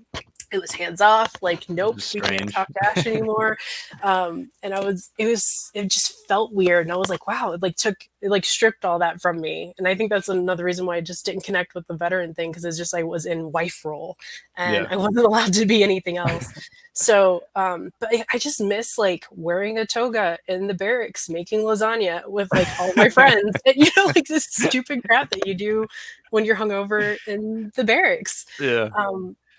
it was hands off, like, it's nope, just we can't strange. talk dash anymore. And it just felt weird, and I was like, wow, it like stripped all that from me. And I think that's another reason why I just didn't connect with the veteran thing, because it's just I was in wife role and Yeah, I wasn't allowed to be anything else. So but I just miss like wearing a toga in the barracks making lasagna with like all my friends, and like this stupid crap that you do when you're hungover in the barracks. yeah,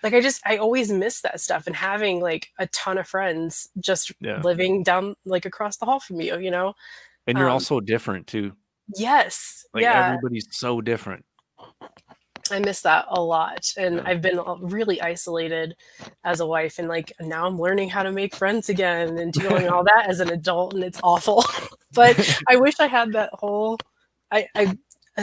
Like I always miss that stuff, and having like a ton of friends just yeah. living down like across the hall from you. And you're Um, also different too. yes, Like yeah, everybody's so different. I miss that a lot, and Yeah. I've been really isolated as a wife, and like now I'm learning how to make friends again and doing all that as an adult, and it's awful. But I wish I had that whole. I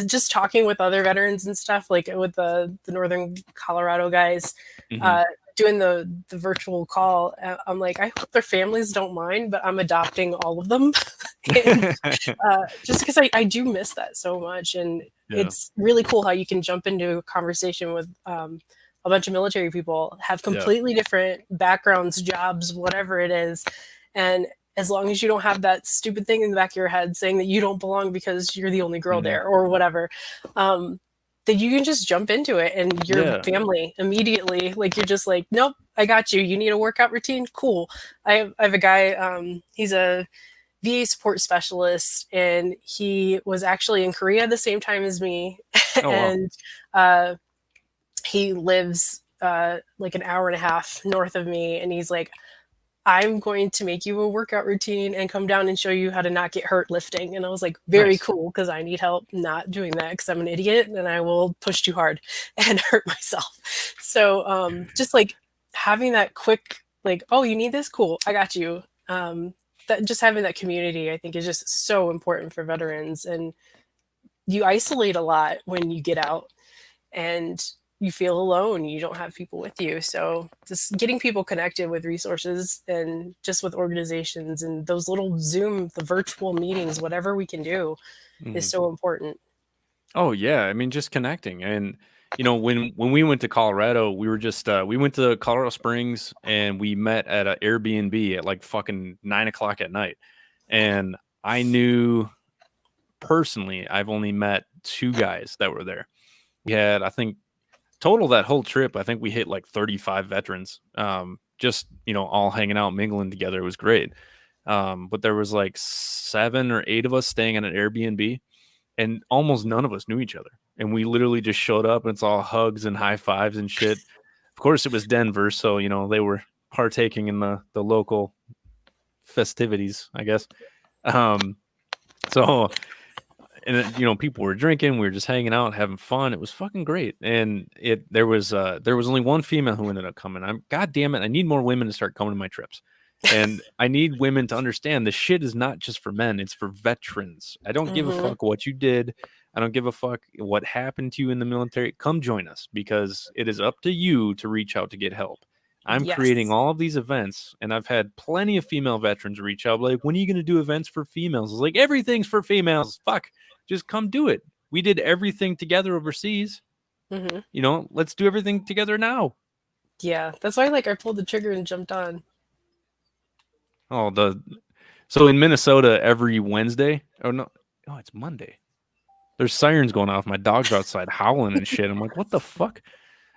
just talking with other veterans and stuff, like with the Northern Colorado guys, Mhm. uh, doing the virtual call. I'm like, I hope their families don't mind, but I'm adopting all of them, And just because I do miss that so much. And Yeah. it's really cool how you can jump into a conversation with a bunch of military people, have Yeah. completely different backgrounds, jobs, whatever it is. And as long as you don't have that stupid thing in the back of your head saying that you don't belong because you're the only girl Mhm. there or whatever, that you can just jump into it and your Yeah. family immediately. Like you're just like, nope, I got you. You need a workout routine? Cool. I have a guy, he's a VA support specialist, and he was actually in Korea at the same time as me. Oh, wow. And he lives like an hour and a half north of me. And he's like, I'm going to make you a workout routine and come down and show you how to not get hurt lifting. And I was like, very Nice. cool, because I need help not doing that because I'm an idiot and I will push too hard and hurt myself. So just like having that quick, like, oh, you need this? Cool, I got you. That just having that community, I think, is just so important for veterans. And you isolate a lot when you get out, and you feel alone, you don't have people with you. So just getting people connected with resources and just with organizations and those little Zoom, the virtual meetings, whatever we can do, is Mhm. so important. Oh, yeah, I mean, just connecting, and, when we went to Colorado, we were just, we went to Colorado Springs, and we met at a Airbnb at, like, fucking 9 o'clock at night, and I knew personally, I've only met 2 guys that were there. We had, I think total that whole trip, I think we hit, like, 35 veterans, just, all hanging out, mingling together, it was great, but there was, like, 7 or 8 of us staying at an Airbnb, and almost none of us knew each other. And we literally just showed up and it's all hugs and high fives and shit. Of course, it was Denver, so they were partaking in the local festivities, I guess. Um, so and people were drinking, we were just hanging out, having fun. It was fucking great. And there was only one female who ended up coming. I'm god damn it, I need more women to start coming to my trips. And I need women to understand the shit is not just for men, it's for veterans. I don't give a Hmm. fuck what you did. I don't give a fuck what happened to you in the military. Come join us because it is up to you to reach out to get help. I'm creating Yes. all of these events, and I've had plenty of female veterans reach out like, when are you going to do events for females? It's like, everything's for females. Fuck, just come do it. We did everything together overseas. Hmm. Let's do everything together now. Yeah, that's why like I pulled the trigger and jumped on. Oh, so in Minnesota every Wednesday. Oh no, oh it's Monday. There's sirens going off. My dogs are outside howling and shit. I'm like, what the fuck?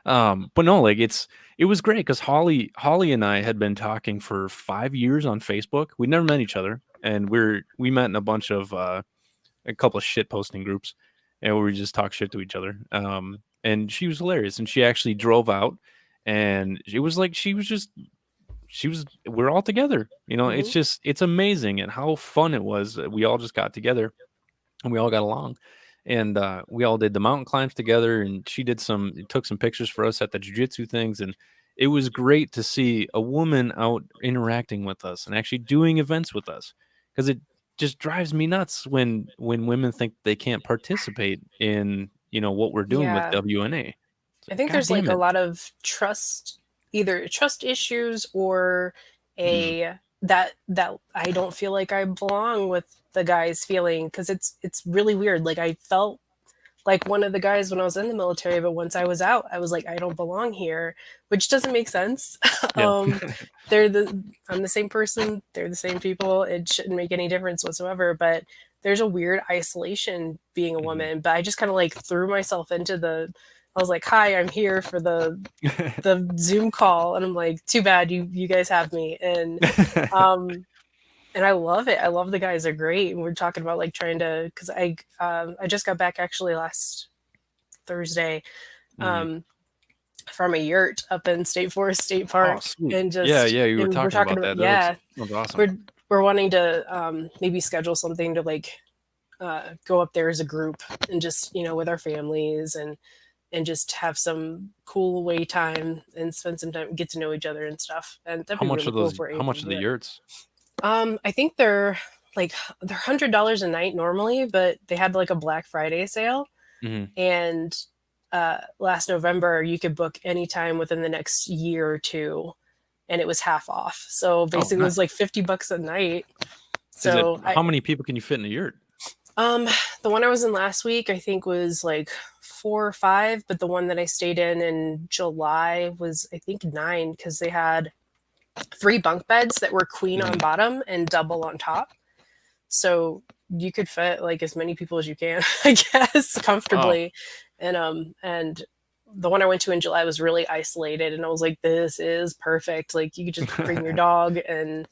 But no, like it was great because Holly and I had been talking for 5 years on Facebook. We never met each other, and we met in a couple of shit posting groups, and we just talk shit to each other. And she was hilarious, and she actually drove out, and it was like we're all together. It's Hmm. just it's amazing and how fun it was. We all just got together and we all got along. And we all did the mountain climbs together, and she took some pictures for us at the jujitsu things, and it was great to see a woman out interacting with us and actually doing events with us, because it just drives me nuts when women think they can't participate in what we're doing with Yeah. WNA. It's I like, think God there's like damn a it. lot of trust, either trust issues or Mm, a that I don't feel like I belong with the guys feeling, because it's really weird. Like I felt like one of the guys when I was in the military, but once I was out, I was like, I don't belong here, which doesn't make sense. yeah. They're the I'm the same person, they're the same people. It shouldn't make any difference whatsoever. But there's a weird isolation being a Mhm. woman. But I just kind of like threw myself into the. I was like, "Hi, I'm here for the Zoom call," and I'm like, "Too bad you guys have me." Um, and I love it. I love the guys are great. And we're talking about like trying to, because I just got back actually last Thursday, Mhm. um, from a yurt up in State Forest State Oh, Park, sweet. and Yeah, just yeah, you were and we're talking talking about about, that. That looks yeah, sounds awesome. we're wanting to maybe schedule something to like go up there as a group and just with our families and just have some cool away time and spend some time, get to know each other and stuff. And that'd How be much are really cool those if we're how able much to are do the it. yurts? I think they're $100 a night normally, but they had like a Black Friday sale, Mhm. and last November you could book anytime within the next year or two, and it was half off. So Oh, basically, it was nice. like $50 a night. Is it So how many people can you fit in a yurt? um, the one I was in last week, I think was like 4 or 5, but the one that I stayed in July was I think 9 because they had 3 bunk beds that were queen on Mhm. bottom and double on top. So you could fit like as many people as you can, I guess, Wow. comfortably. And the one I went to in July was really isolated, and I was like, this is perfect. Like you could just bring your dog, and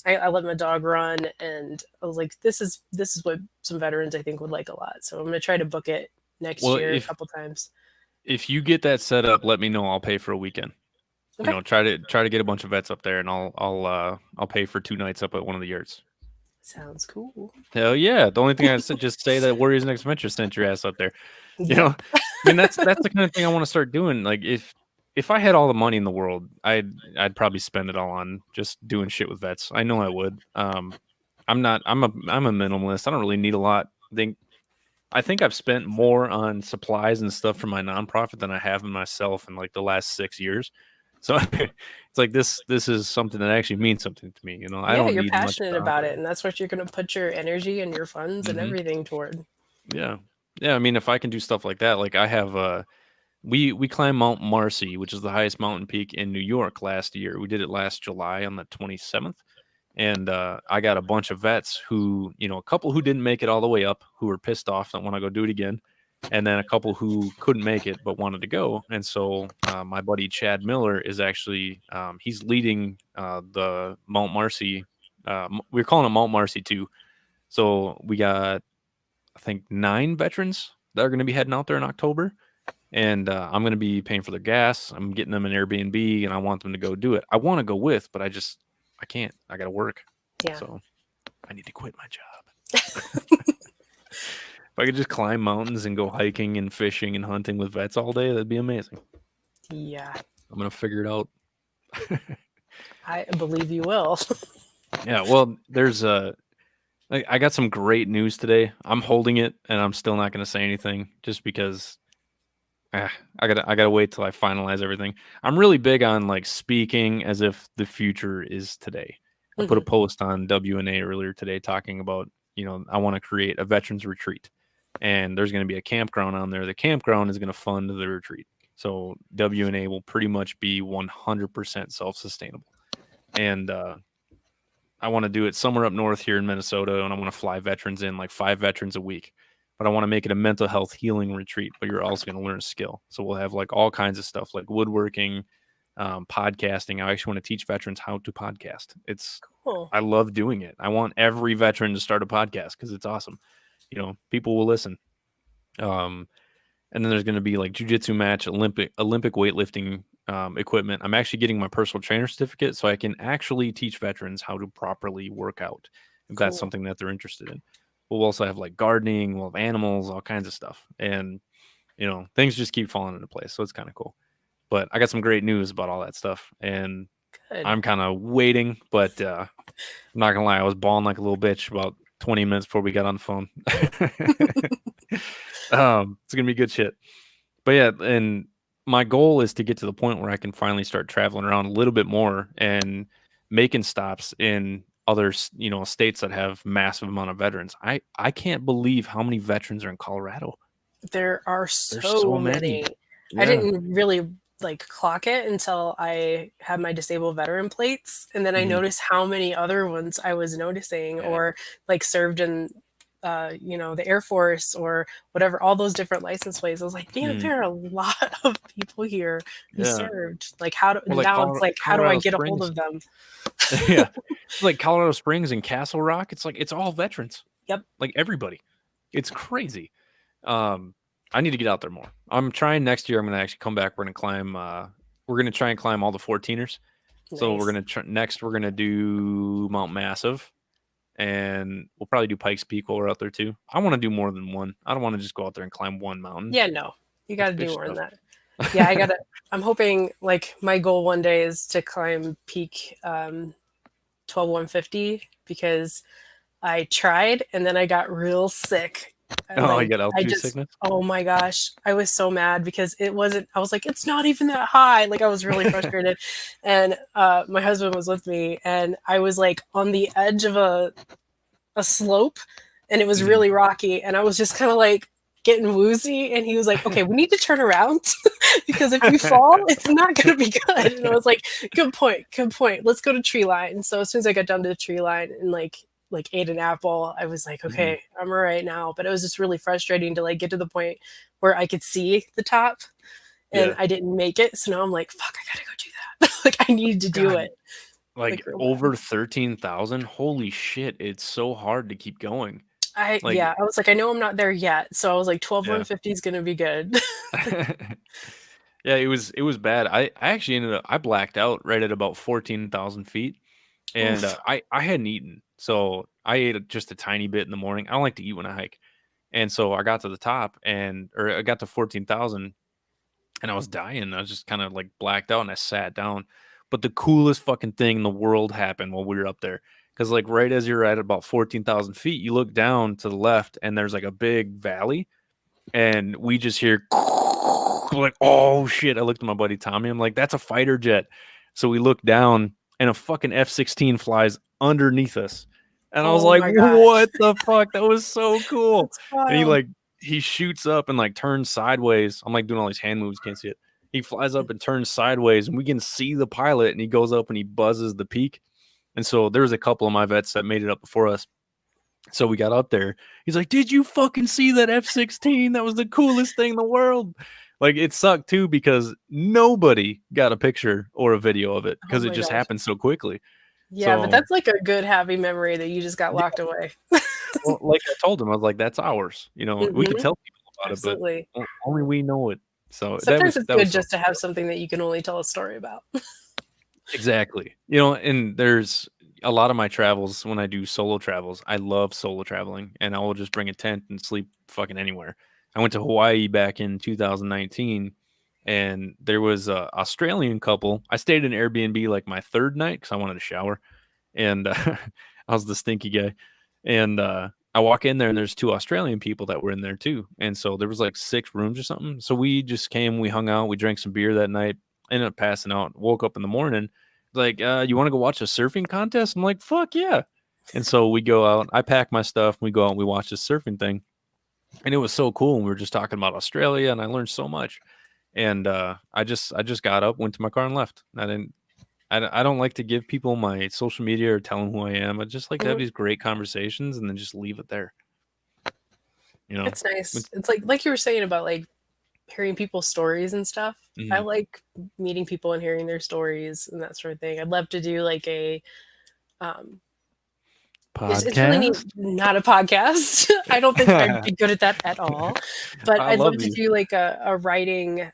I let my dog run, and I was like, this is what some veterans I think would like a lot. So I'm gonna try to book it next Well, year a couple times. if you get that set up, let me know. I'll pay for a weekend. Okay, Try to get a bunch of vets up there, and I'll pay for 2 nights up at one of the yurts. sounds cool. Hell yeah! The only thing I said, just say that Warriors Next Adventure sent your ass up there. Yep. I mean that's the kind of thing I want to start doing. Like if I had all the money in the world, I'd probably spend it all on just doing shit with vets. I know I would. I'm not. I'm a minimalist. I don't really need a lot. I think I've spent more on supplies and stuff for my nonprofit than I have in myself in like the last 6 years. So it's like this is something that actually means something to me. I Yeah, don't you're need much passionate to about operate. it, and that's what you're gonna put your energy and your funds and Hmm. everything toward. Yeah, yeah. I mean, if I can do stuff like that, like I have we climbed Mount Marcy, which is the highest mountain peak in New York last year. We did it last July on the 27th. And I got a bunch of vets who, a couple who didn't make it all the way up, who were pissed off that want to go do it again. And then a couple who couldn't make it but wanted to go. And so my buddy Chad Miller is actually, he's leading the Mount Marcy. We're calling it Mount Marcy too. So we got, I think, 9 veterans that are going to be heading out there in October, and I'm going to be paying for their gas. I'm getting them an Airbnb, and I want them to go do it. I want to go with, but I can't. I got to work, Yeah. so I need to quit my job. If I could just climb mountains and go hiking and fishing and hunting with vets all day, that'd be amazing. Yeah, I'm gonna figure it out. I believe you will. Yeah, well, I got some great news today. I'm holding it, and I'm still not gonna say anything, just because I gotta wait till I finalize everything. I'm really big on like speaking as if the future is today. I put a Mhm. post on WNA earlier today talking about, I want to create a veterans retreat, and there's going to be a campground on there. The campground is going to fund the retreat, so WNA will pretty much be 100% self-sustainable. And I want to do it somewhere up north here in Minnesota, and I want to fly veterans in, like 5 veterans a week. But I want to make it a mental health healing retreat. But you're also going to learn a skill. So we'll have like all kinds of stuff, like woodworking, podcasting. I actually want to teach veterans how to podcast. Cool. I love doing it. I want every veteran to start a podcast because it's awesome. People will listen. Um, and then there's going to be like jujitsu match, Olympic weightlifting equipment. I'm actually getting my personal trainer certificate, so I can actually teach veterans how to properly work out if that's Cool. something that they're interested in. We'll also have like gardening, we'll have animals, all kinds of stuff, and things just keep falling into place. So it's kind of cool. But I got some great news about all that stuff, and Good. I'm kind of waiting. But I'm not gonna lie, I was bawling like a little bitch about 20 minutes before we got on the phone. It's gonna be good shit. But yeah, and my goal is to get to the point where I can finally start traveling around a little bit more and making stops in other, states that have massive amount of veterans. I can't believe how many veterans are in Colorado. There are There's so so many. many. I Yeah. didn't really like clock it until I had my disabled veteran plates, and then I Mhm. noticed how many other ones I was noticing, Yeah. or like served in the Air Force or whatever, all those different license plates. I was like, damn, Mhm. there are a lot of people here who Yeah. served. Like, how do Or like now it's like, how do I Colorado get a hold Springs. of them? Yeah. It's like Colorado Springs and Castle Rock. It's like it's all veterans. Yep. Like everybody. It's crazy. Um, I need to get out there more. I'm trying next year. I'm going to actually come back. We're going to climb. We're going to try and climb all the 14ers. So we're Nice. going to next. We're going to do Mount Massive, and we'll probably do Pikes Peak while we're out there too. I want to do more than one. I don't want to just go out there and climb one mountain. Yeah, no, you got That's to do bitch more than stuff. that. Yeah, I gotta. I'm hoping like my goal one day is to climb peak 12150 because I tried and then I got real sick. Oh, you Like got I altitude just, sickness. oh my gosh, I was so mad because it wasn't. I was like, it's not even that high. Like I was really frustrated, and my husband was with me, and I was like on the edge of a slope, and it was Mhm. really rocky, and I was just kind of like getting woozy, and he was like, okay, we need to turn around because if you fall it's not going to be good. And I was like, good point, let's go to tree line. So as soon as I got down to the tree line and like ate an apple, I was like, Mhm. okay, I'm all right now. But it was just really frustrating to like get to the point where I could see the top, and Yeah. I didn't make it. So now I'm like, fuck, I gotta go do that. Like I needed to do God, it like like real bad. over 13,000. Holy shit, it's so hard to keep going. Like, I was like, I know I'm not there yet. So I was like, 12,150 yeah. is gonna be good. Yeah, it was bad. I actually ended up I blacked out right at about 14,000 feet, and Oof. I hadn't eaten, so I ate just a tiny bit in the morning. I don't like to eat when I hike, and so I got to the top or I got to 14,000, and I was dying. I was just kind of like blacked out, and I sat down. But the coolest fucking thing in the world happened while we were up there. Because like right as you're at about 14,000 feet, you look down to the left, and there's like a big valley, and we just hear like, oh shit. I looked at my buddy Tommy. I'm like, that's a fighter jet. So we look down, and a fucking F-16 flies underneath us. And I was Oh like, my gosh. what the fuck? That was so cool. That's And wild. he shoots up and like turns sideways. I'm like doing all these hand moves, can't see it. He flies up and turns sideways, and we can see the pilot, and he goes up and he buzzes the peak. And so there was a couple of my vets that made it up before us. So we got up there. He's like, "Did you fucking see that F-16? That was the coolest thing in the world." Like it sucked too because nobody got a picture or a video of it Oh because it my just gosh. happened so quickly. Yeah, but So that's like a good happy memory that you just got yeah, locked away. well, like I told him, I was like, "That's ours." We could Mhm. tell people about it, but Absolutely. only we know it. So that Sometimes was it's that was good so just to have something that you can only tell a story about. exactly. And there's a lot of my travels when I do solo travels. I love solo traveling, and I will just bring a tent and sleep fucking anywhere. I went to Hawaii back in 2019, and there was a Australian couple. I stayed in Airbnb like my third night because I wanted to shower, and I was the stinky guy. And I walk in there, and there's two Australian people that were in there too. And so there was like 6 rooms or something. So we just came, we hung out, we drank some beer that night, ended up passing out, woke up in the morning, like, you want to go watch a surfing contest? I'm like, fuck yeah. And so we go out, I pack my stuff, we go out and we watch this surfing thing. And it was so cool. And we were just talking about Australia, and I learned so much. And I just got up, went to my car, and left. I don't like to give people my social media or tell them who I am. I just like to have Mhm. these great conversations and then just leave it there. You know, It's nice. it's, It's like you were saying about like hearing people's stories and stuff. I mhm. like meeting people and hearing their stories and that sort of thing. I'd love to do like a um it's really neat, Podcast. not a podcast. I don't think I'd be good at that at all. But I I'd love love to these. do like a writing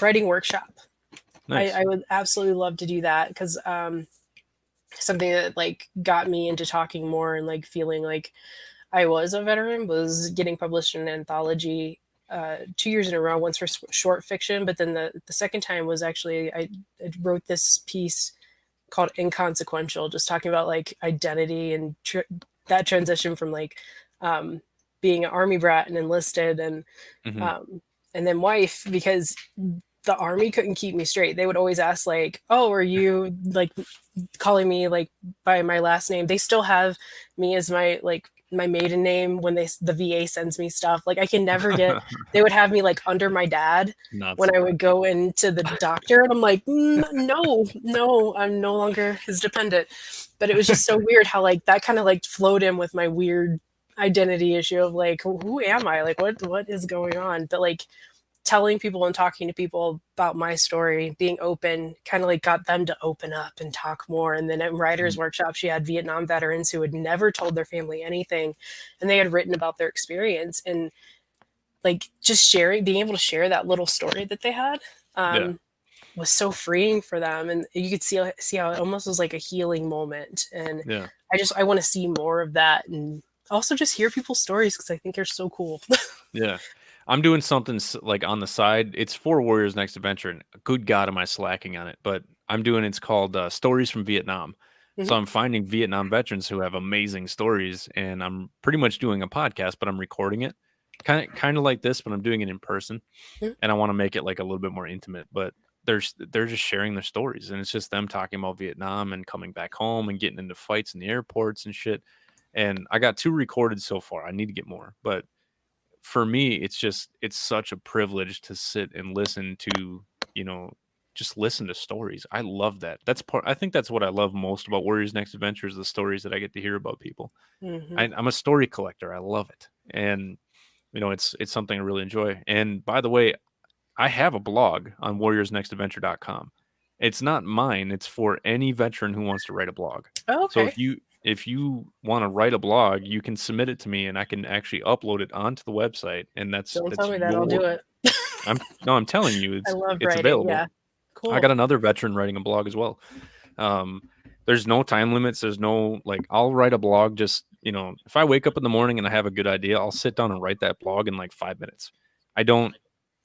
workshop. I Nice. would absolutely love to do that because something that like got me into talking more and like feeling like I was a veteran was getting published in an anthology 2 years in a row, once for short fiction, but then the second time was actually I wrote this piece called Inconsequential, just talking about like identity and that transition from like um, being an army brat and enlisted Hmm. um, and then wife, because the army couldn't keep me straight. They would always ask like, "Oh, are you like calling me like by my last name?" They still have me as my maiden name when the VA sends me stuff. Like I can never get. They would have me like under my dad Nuts. when I would go into the doctor, and I'm like, no, no, I'm no longer his dependent. But it was just so weird how like that kind of like flowed in with my weird identity issue of like, who am I? Like what is going on? But like telling people and talking to people about my story, being open, kind of like got them to open up and talk more. And then at Writers Mhm. Workshop, she had Vietnam veterans who had never told their family anything, and they had written about their experience. And like just sharing, being able to share that little story that they had Yeah. um, was so freeing for them. And you could see how it almost was like a healing moment. And Yeah. I want to see more of that, and also just hear people's stories because I think they're so cool. Yeah. I'm doing something like on the side. It's for Warriors Next Adventure, and good God, am I slacking on it? But I'm doing it's called Stories from Vietnam. Mhm. So I'm finding Vietnam veterans who have amazing stories, and I'm pretty much doing a podcast, but I'm recording it, kind of like this, but I'm doing it in person, Mhm. and I want to make it like a little bit more intimate. But they're just sharing their stories, and it's just them talking about Vietnam and coming back home and getting into fights in the airports and shit. And I got 2 recorded so far. I need to get more, but for me, it's such a privilege to sit and listen to, you know, just listen to stories. I love that. I think that's what I love most about Warriors Next Adventure is the stories that I get to hear about people. Hmm. I'm a story collector. I love it. And it's something I really enjoy. And by the way, I have a blog on warriorsnextadventure.com. It's not mine. It's for any veteran who wants to write a blog. Oh, So okay. if you want to write a blog, you can submit it to me and I can actually upload it onto the website, and Don't tell that's me that. I'll do your it. I'm telling you I love it's writing. available. Yeah. I got Cool. another veteran writing a blog as well. Um, there's no time limits. There's no like I'll write a blog just, if I wake up in the morning and I have a good idea, I'll sit down and write that blog in like 5 minutes. I don't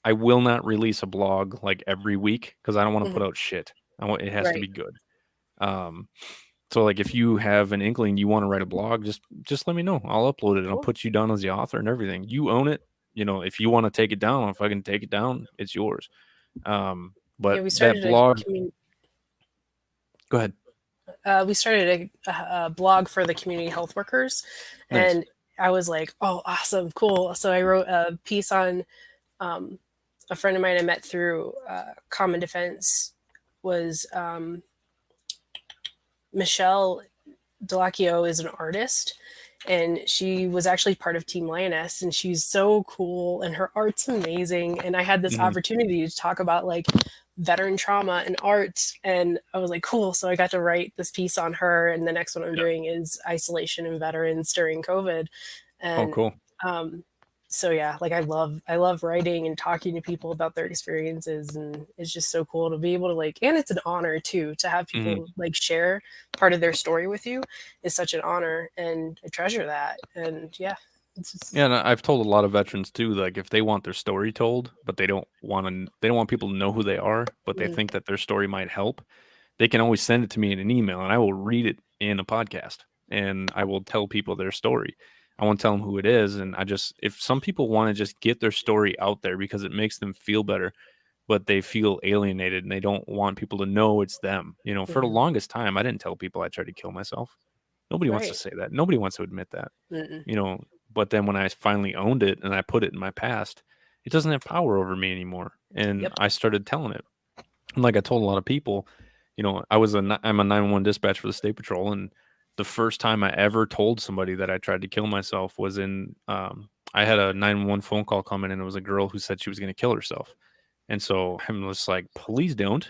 I will not release a blog like every week because I don't want to Hmm. put out shit. It has to Right. be good. Um, so like if you have an inkling you want to write a blog, just let me know. I'll upload it and I'll Cool. put you down as the author and everything. You own it. If you want to take it down, if I can take it down, it's yours. Yeah, But we that started blog, go ahead. we started a blog for the community health workers, Nice. and I was like, oh, awesome, cool. So I wrote a piece on um, a friend of mine I met through Common Defense was Michelle Delacchio is an artist, and she was actually part of Team Lioness, and she's so cool and her art's amazing. And I had this Hmm. opportunity to talk about like veteran trauma and art, and I was like, cool. So I got to write this piece on her, and the next one I'm Yeah. doing is isolation and veterans during COVID. Oh, And cool. um so yeah, like I love writing and talking to people about their experiences, and it's just so cool to be able to like, and it's an honor too to have Hmm. people like share part of their story with you is such an honor, and I treasure that. And yeah, it's Yeah, just and I've told a lot of veterans too, like if they want their story told, but they don't want people to know who they are, but they mm, think that their story might help, they can always send it to me in an email and I will read it in a podcast and I will tell people their story. I won't tell them who it is. And if some people want to just get their story out there because it makes them feel better, but they feel alienated and they don't want people to know it's them. For the mhm, longest time, I didn't tell people I tried to kill myself. Nobody wants to right. say that. Nobody wants to admit that, Mm-mm. you know, but then when I finally owned it and I put it in my past, it doesn't have power over me anymore. And Yep. I started telling it. And like I told a lot of people, I'm a 911 dispatch for the state patrol, and the first time I ever told somebody that I tried to kill myself was I had a 911 phone call coming, and it was a girl who said she was going to kill herself, and so I'm just like, please don't.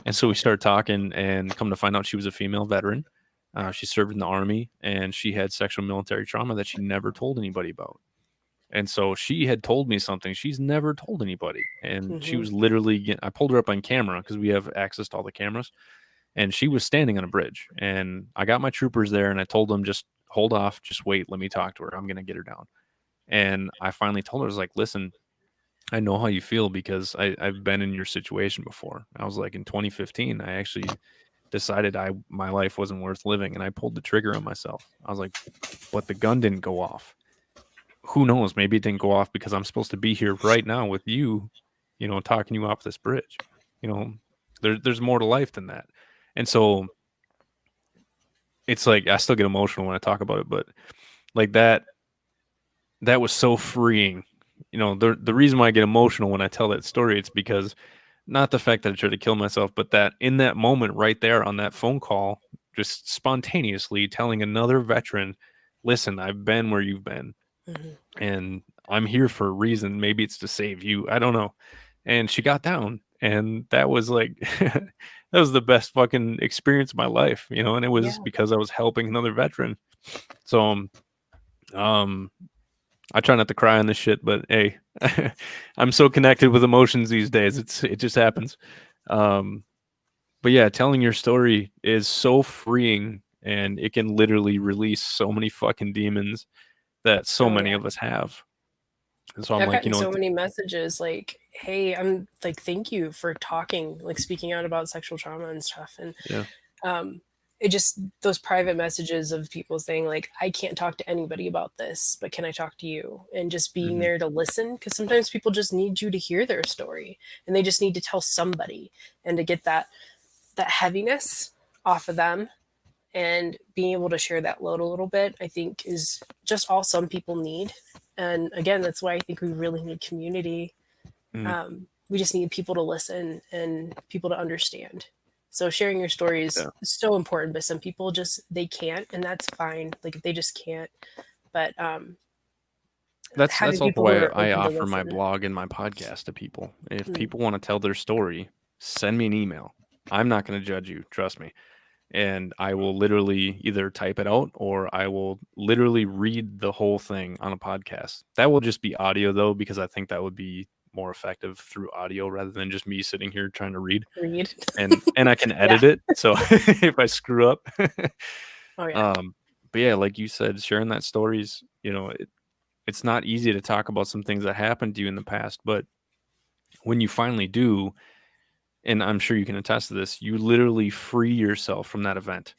And so we started talking, and come to find out, she was a female veteran. She served in the army, and she had sexual military trauma that she never told anybody about. And so she had told me something she's never told anybody. And she Hmm. was literally, I pulled her up on camera because we have access to all the cameras. And she was standing on a bridge. And I got my troopers there and I told them, just hold off, just wait, let me talk to her. I'm going to get her down. And I finally told her, I was like, listen, I know how you feel because I've been in your situation before. I was like, in 2015, I actually decided my life wasn't worth living and I pulled the trigger on myself. I was like, but the gun didn't go off. Who knows? Maybe it didn't go off because I'm supposed to be here right now with you, talking you off this bridge. You know, there's more to life than that. And so it's like I still get emotional when I talk about it, but like that was so freeing. The reason why I get emotional when I tell that story, it's because not the fact that I tried to kill myself, but that in that moment right there on that phone call, just spontaneously telling another veteran, listen, I've been where you've been Hmm. and I'm here for a reason. Maybe it's to save you. I don't know. And she got down, and that was like that was the best fucking experience of my life, and it was Yeah. because I was helping another veteran. So um I try not to cry on this shit, but hey, I'm so connected with emotions these days. It just happens. Um but yeah, telling your story is so freeing and it can literally release so many fucking demons that so Oh many yeah. of us have. And so I'm I've like, gotten so many messages like, hey, I'm like, thank you for talking, like speaking out about sexual trauma and stuff. And yeah. um it just, those private messages of people saying like, I can't talk to anybody about this, but can I talk to you? And just being Hmm. there to listen, because sometimes people just need you to hear their story, and they just need to tell somebody, and to get that heaviness off of them, and being able to share that load a little bit, I think is just all some people need. And again, that's why I think we really need community. Hmm. We just need people to listen and people to understand. So sharing your stories Yeah. is so important, but some people just, they can't, and that's fine. Like if they just can't, but That's having also people who why are I open to offer my listen. blog and my podcast to people. If Mm, people want to tell their story, send me an email. I'm not going to judge you, trust me. And I will literally either type it out or I will literally read the whole thing on a podcast. That will just be audio though, because I think that would be more effective through audio rather than just me sitting here trying to read. read. And I can Yeah. edit it. So if I screw up, Oh yeah. um, but yeah, like you said, sharing that stories, it's not easy to talk about some things that happened to you in the past, but when you finally do, and I'm sure you can attest to this, you literally free yourself from that event.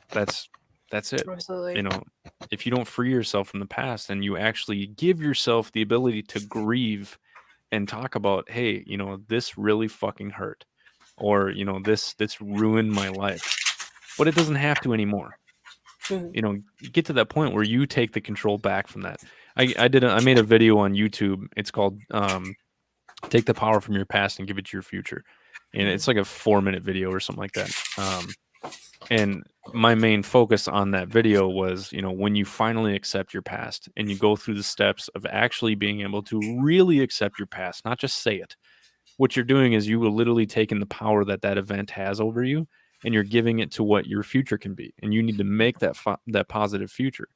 That's that's it. Absolutely. You know, if you don't free yourself from the past and you actually give yourself the ability to grieve and talk about, hey, this really fucking hurt, or this ruined my life, but it doesn't have to anymore. Mhm. Get to that point where you take the control back from that. I made a video on YouTube. It's called "Take the Power from Your Past and Give It to Your Future," and Mhm. it's like a 4-minute video or something like that. And my main focus on that video was, when you finally accept your past and you go through the steps of actually being able to really accept your past, not just say it. What you're doing is you will literally taking the power that that event has over you, and you're giving it to what your future can be. And you need to make that positive future.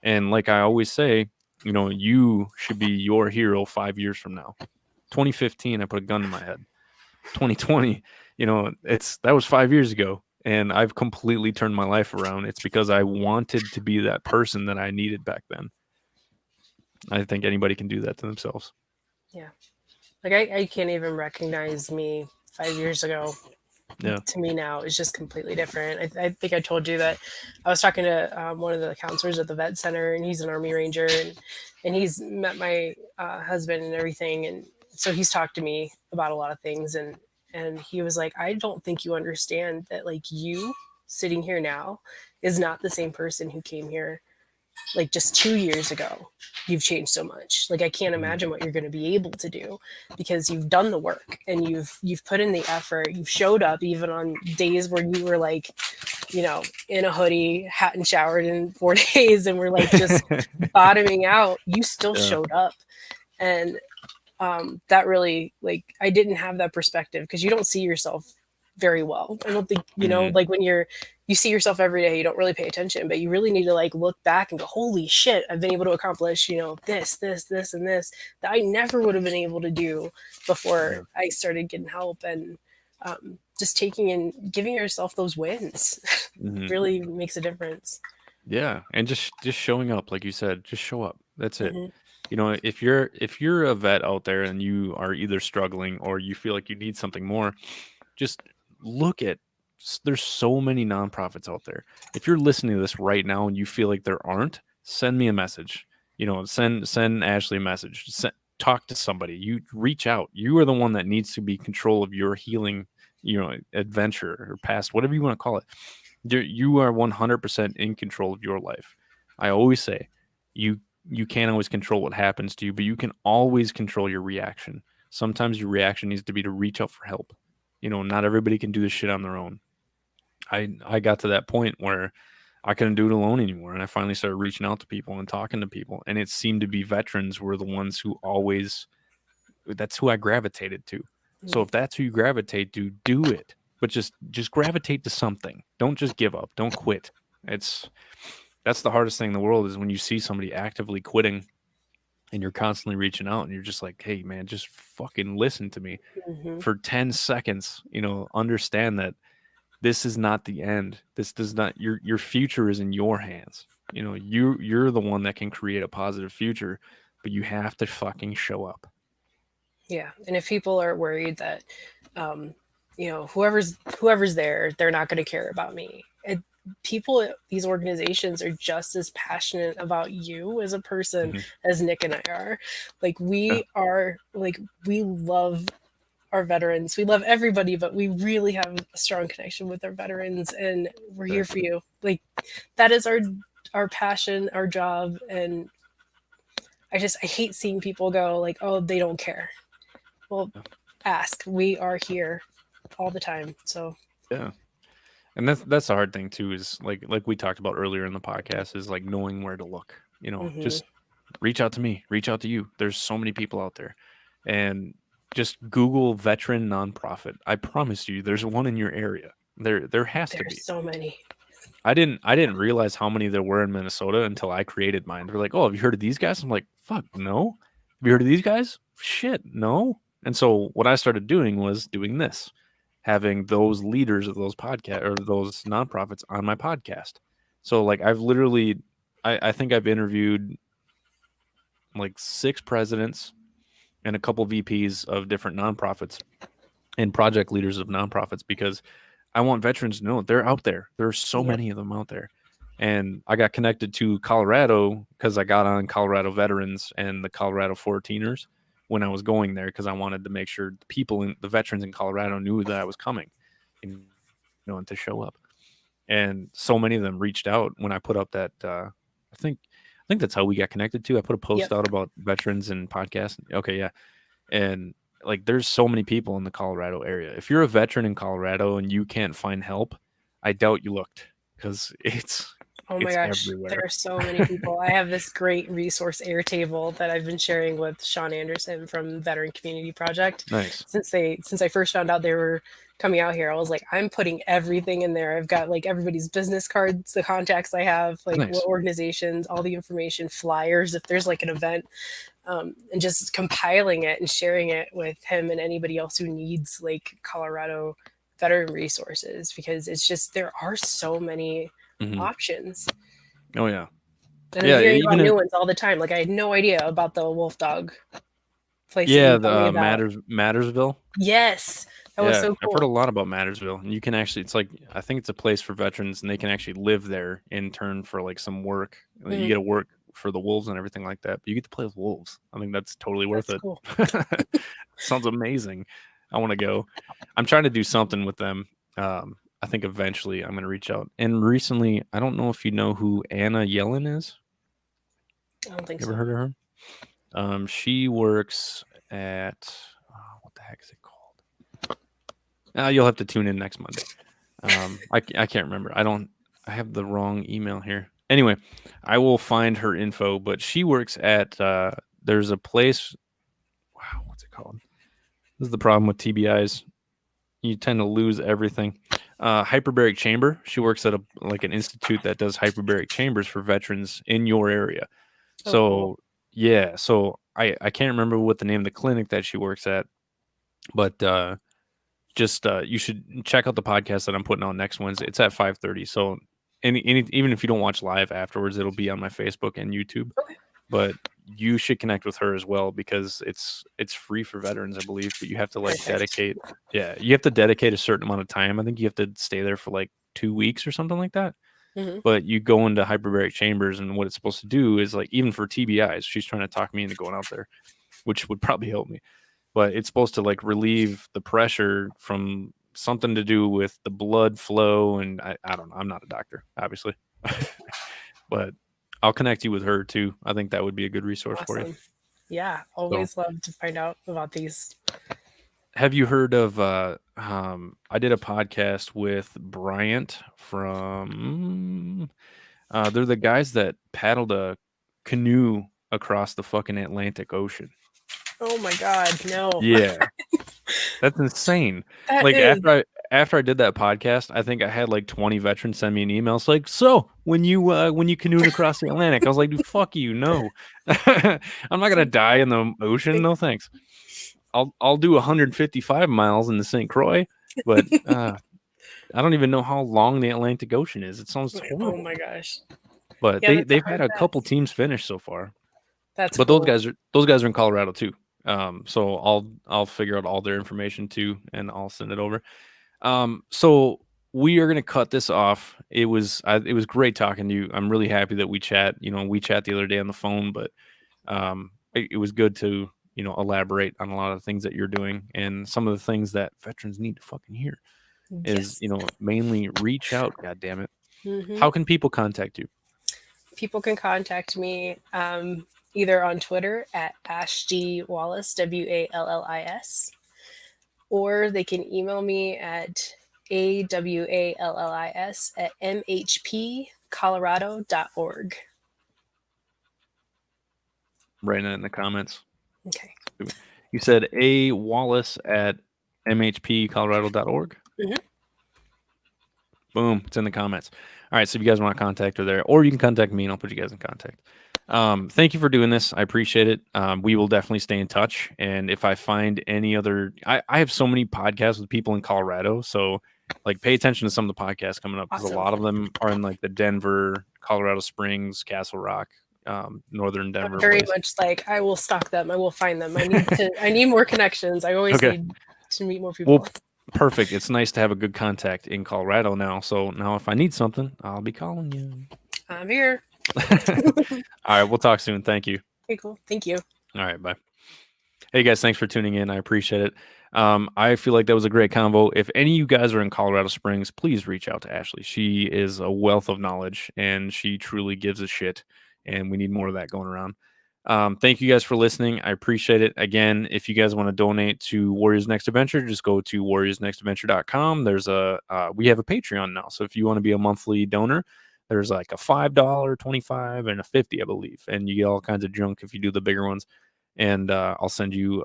And like I always say, you should be your hero 5 years from now. 2015, I put a gun to my head. 2020, that was 5 years ago, and I've completely turned my life around. It's because I wanted to be that person that I needed back then. I think anybody can do that to themselves. Yeah. Like I can't even recognize me 5 years ago. Yeah. To me now is just completely different. I think I told you that I was talking to one of the counselors at the vet center, and he's an Army Ranger, and he's met my husband and everything, and so he's talked to me about a lot of things, and he was like, I don't think you understand that like you sitting here now is not the same person who came here like just 2 years ago. You've changed so much. Like I can't Mhm. imagine what you're going to be able to do, because you've done the work and you've put in the effort. You've showed up even on days where you were like, in a hoodie, hadn't showered in 4 days, and we're like just bottoming out. You still Yeah. showed up, and that really, like, I didn't have that perspective because you don't see yourself very well. I don't think, Mhm. like when you see yourself every day, you don't really pay attention, but you really need to like look back and go, holy shit, I've been able to accomplish, this and this that I never would have been able to do Yeah. before I started getting help. And just taking and giving yourself those wins Mhm. really makes a difference. Yeah, and just showing up, like you said, just show up. That's it. Hmm. If you're a vet out there and you are either struggling or you feel like you need something more, just look at there's so many nonprofits out there. If you're listening to this right now and you feel like there aren't, send me a message. Send Ashley a message. Talk to somebody. You reach out. You are the one that needs to be control of your healing, adventure or past, whatever you want to call it. You are 100% in control of your life. I always say you you can't always control what happens to you, but you can always control your reaction. Sometimes your reaction needs to be to reach out for help. Not everybody can do this shit on their own. I got to that point where I couldn't do it alone anymore, and I finally started reaching out to people and talking to people, and it seemed to be veterans were the ones who always that's who I gravitated to. So if that's who you gravitate to, do it. But just gravitate to something. Don't just give up. Don't quit. It's that's the hardest thing in the world is when you see somebody actively quitting and you're constantly reaching out and you're just like, "Hey man, just fucking listen to me Hmm. for 10 seconds." Understand that this is not the end. This does not your future is in your hands. You're the one that can create a positive future, but you have to fucking show up. Yeah, and if people are worried that, um, whoever's there, they're not going to care about me. people at these organizations are just as passionate about you as a person Mhm. as Nick and I are. Like Yeah. we love our veterans. We love everybody, but we really have a strong connection with our veterans, and we're here for Exactly. you. Like that is our passion, our job, and I hate seeing people go like, "Oh, they don't care." Well, Yeah. ask. We are here all the time. So, Yeah. And that's the hard thing too, is like we talked about earlier in the podcast, is like knowing where to look. mhm. Just reach out to me, reach out to you. There's so many people out there. And just Google veteran nonprofit. I promise you there's one in your area. There has to There's be. so many. I didn't realize how many there were in Minnesota until I created mine. They're like, "Oh, have you heard of these guys?" I'm like, "Fuck, no." Have you heard of these guys? Shit, no. And so what I started doing was doing this, having those leaders of those podcast or those nonprofits on my podcast. So like I've literally, I think I've interviewed like 6 presidents and a couple VPs of different nonprofits and project leaders of nonprofits, because I want veterans to know they're out there. There are so Yep. many of them out there. And I got connected to Colorado because I got on Colorado veterans and the Colorado 14ers when I was going there, because I wanted to make sure the people in the veterans in Colorado knew that I was coming, and to show up. And so many of them reached out when I put up that. I think that's how we got connected too. I put a post Yep. out about veterans and podcasts. Okay, yeah, and like there's so many people in the Colorado area. If you're a veteran in Colorado and you can't find help, I doubt you looked, because it's Oh my it's gosh, there everywhere. are so many people. I have this great resource Airtable that I've been sharing with Sean Anderson from Veteran Community Project. Nice, Since I first found out they were coming out here, I was like, I'm putting everything in there. I've got like everybody's business cards, the contacts I have, like what nice. organizations, all the information, flyers, if there's like an event, and just compiling it and sharing it with him and anybody else who needs like Colorado veteran resources, because it's just there are so many Hmm. options. Oh yeah, And I'm yeah. hearing about Even in new ones all the time. Like I had no idea about the wolf dog place that you yeah, were the telling me about. Mattersville. Yes, that was Yeah, so I've heard a cool. lot about Mattersville, and you can actually, it's like, I think it's a place for veterans, and they can actually live there in turn for like some work. You Mhm. get to work for the wolves and everything like that, but you get to play with wolves. I think that's totally worth That's it. cool. Sounds amazing. I want to go. I'm trying to do something with them. I think eventually I'm going to reach out. And recently, I don't know if you know who Anna Yellen is. I don't think You ever so. heard of her? She works at what the heck is it called? You'll have to tune in next Monday. I can't remember. I have the wrong email here. Anyway, I will find her info, but she works at there's a place. Wow, what's it called? This is the problem with TBIs. You tend to lose everything. Hyperbaric chamber. She works at an institute that does hyperbaric chambers for veterans in your area. Oh, cool. So yeah, so I can't remember what the name of the clinic that she works at, but just you should check out the podcast that I'm putting on next Wednesday. It's at 5:30. So even if you don't watch live afterwards, it'll be on my Facebook and YouTube. Okay. But you should connect with her as well, because it's free for veterans, I believe. But you have to like Perfect. dedicate. Yeah, you have to dedicate a certain amount of time. I think you have to stay there for like 2 weeks or something like that. Hmm. But you go into hyperbaric chambers, and what it's supposed to do is, like, even for TBIs, she's trying to talk me into going out there, which would probably help me. But it's supposed to like relieve the pressure from something to do with the blood flow. And I don't know. I'm not a doctor, obviously, but I'll connect you with her too. I think that would be a good resource for you. Awesome. Yeah, So, always love to find out about these. have you heard of? I did a podcast with Bryant from. They're the guys that paddled a canoe across the fucking Atlantic Ocean. Oh my God, no. Yeah, that's insane. That Like is. after I did that podcast, I think I had like 20 veterans send me an email. It's like, so when you canoed across the Atlantic, I was like, dude, fuck you, no. I'm not It's gonna like die in the ocean, big. no thanks. I'll do 155 miles in the St. Croix, but I don't even know how long the Atlantic Ocean is. It sounds Oh horrible. my gosh. But Yeah, that's a they've hard had a couple pass. teams finish so far. That's But cool. those guys are in Colorado too. So I'll figure out all their information too, and I'll send it over. So we are going to cut this off. It was great talking to you. I'm really happy that we chat. We chat the other day on the phone, but it was good to elaborate on a lot of the things that you're doing and some of the things that veterans need to fucking hear. Is Yes. mainly reach out. God damn it! Hmm. How can people contact you? People can contact me either on Twitter at AshGWallis, WALLIS, or they can email me at AWALLIS at MHPcolorado.org. Write it in the comments. Okay. You said A Wallis at mhpcolorado.org. Hmm. Boom. It's in the comments. All right. So if you guys want to contact her there, or you can contact me and I'll put you guys in contact. Thank you for doing this. I appreciate it. We will definitely stay in touch. And if I find any other, I have so many podcasts with people in Colorado. So like pay attention to some of the podcasts coming up because a Awesome. lot of them are in like the Denver, Colorado Springs, Castle Rock, northern I'm Denver very place. much like I will stalk them. I will find them. I need more connections. I always Okay. need to meet more people. Well, perfect. It's nice to have a good contact in Colorado now. So now if I need something, I'll be calling you. I'm here. All right. We'll talk soon. Thank you. Okay, cool. Thank you. All right. Bye. Hey guys, thanks for tuning in. I appreciate it. I feel like that was a great convo. If any of you guys are in Colorado Springs, please reach out to Ashley. She is a wealth of knowledge and she truly gives a shit. And we need more of that going around. Thank you guys for listening. I appreciate it. Again, if you guys want to donate to Warriors Next Adventure, just go to warriorsnextadventure.com. We have a Patreon now. So if you want to be a monthly donor, there's like a $5, 25, and a 50, I believe. And you get all kinds of junk if you do the bigger ones. And I'll send you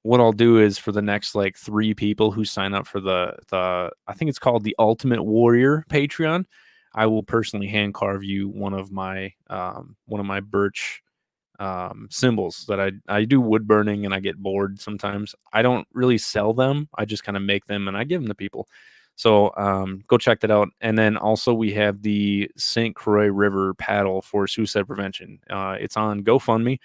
what I'll do is for the next like 3 people who sign up for the I think it's called the Ultimate Warrior Patreon, I will personally hand carve you one of my birch symbols that I do wood burning and I get bored sometimes. I don't really sell them. I just kind of make them and I give them to people. So go check that out. And then also we have the St. Croix River paddle for suicide prevention. It's on GoFundMe.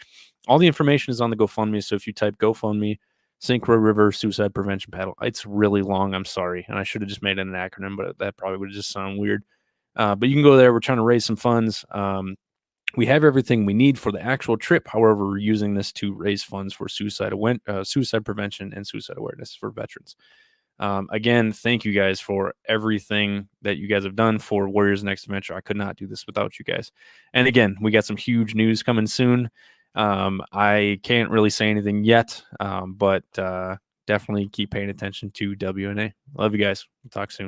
All the information is on the GoFundMe. So if you type GoFundMe, St. Croix River Suicide Prevention Paddle, it's really long. I'm sorry. And I should have just made it an acronym, but that probably would just sound weird. But you can go there. We're trying to raise some funds. We have everything we need for the actual trip. However, we're using this to raise funds for suicide prevention and suicide awareness for veterans. Again, thank you guys for everything that you guys have done for Warriors Next Adventure. I could not do this without you guys. And again, we got some huge news coming soon. I can't really say anything yet, but definitely keep paying attention to WNA. Love you guys. We'll talk soon.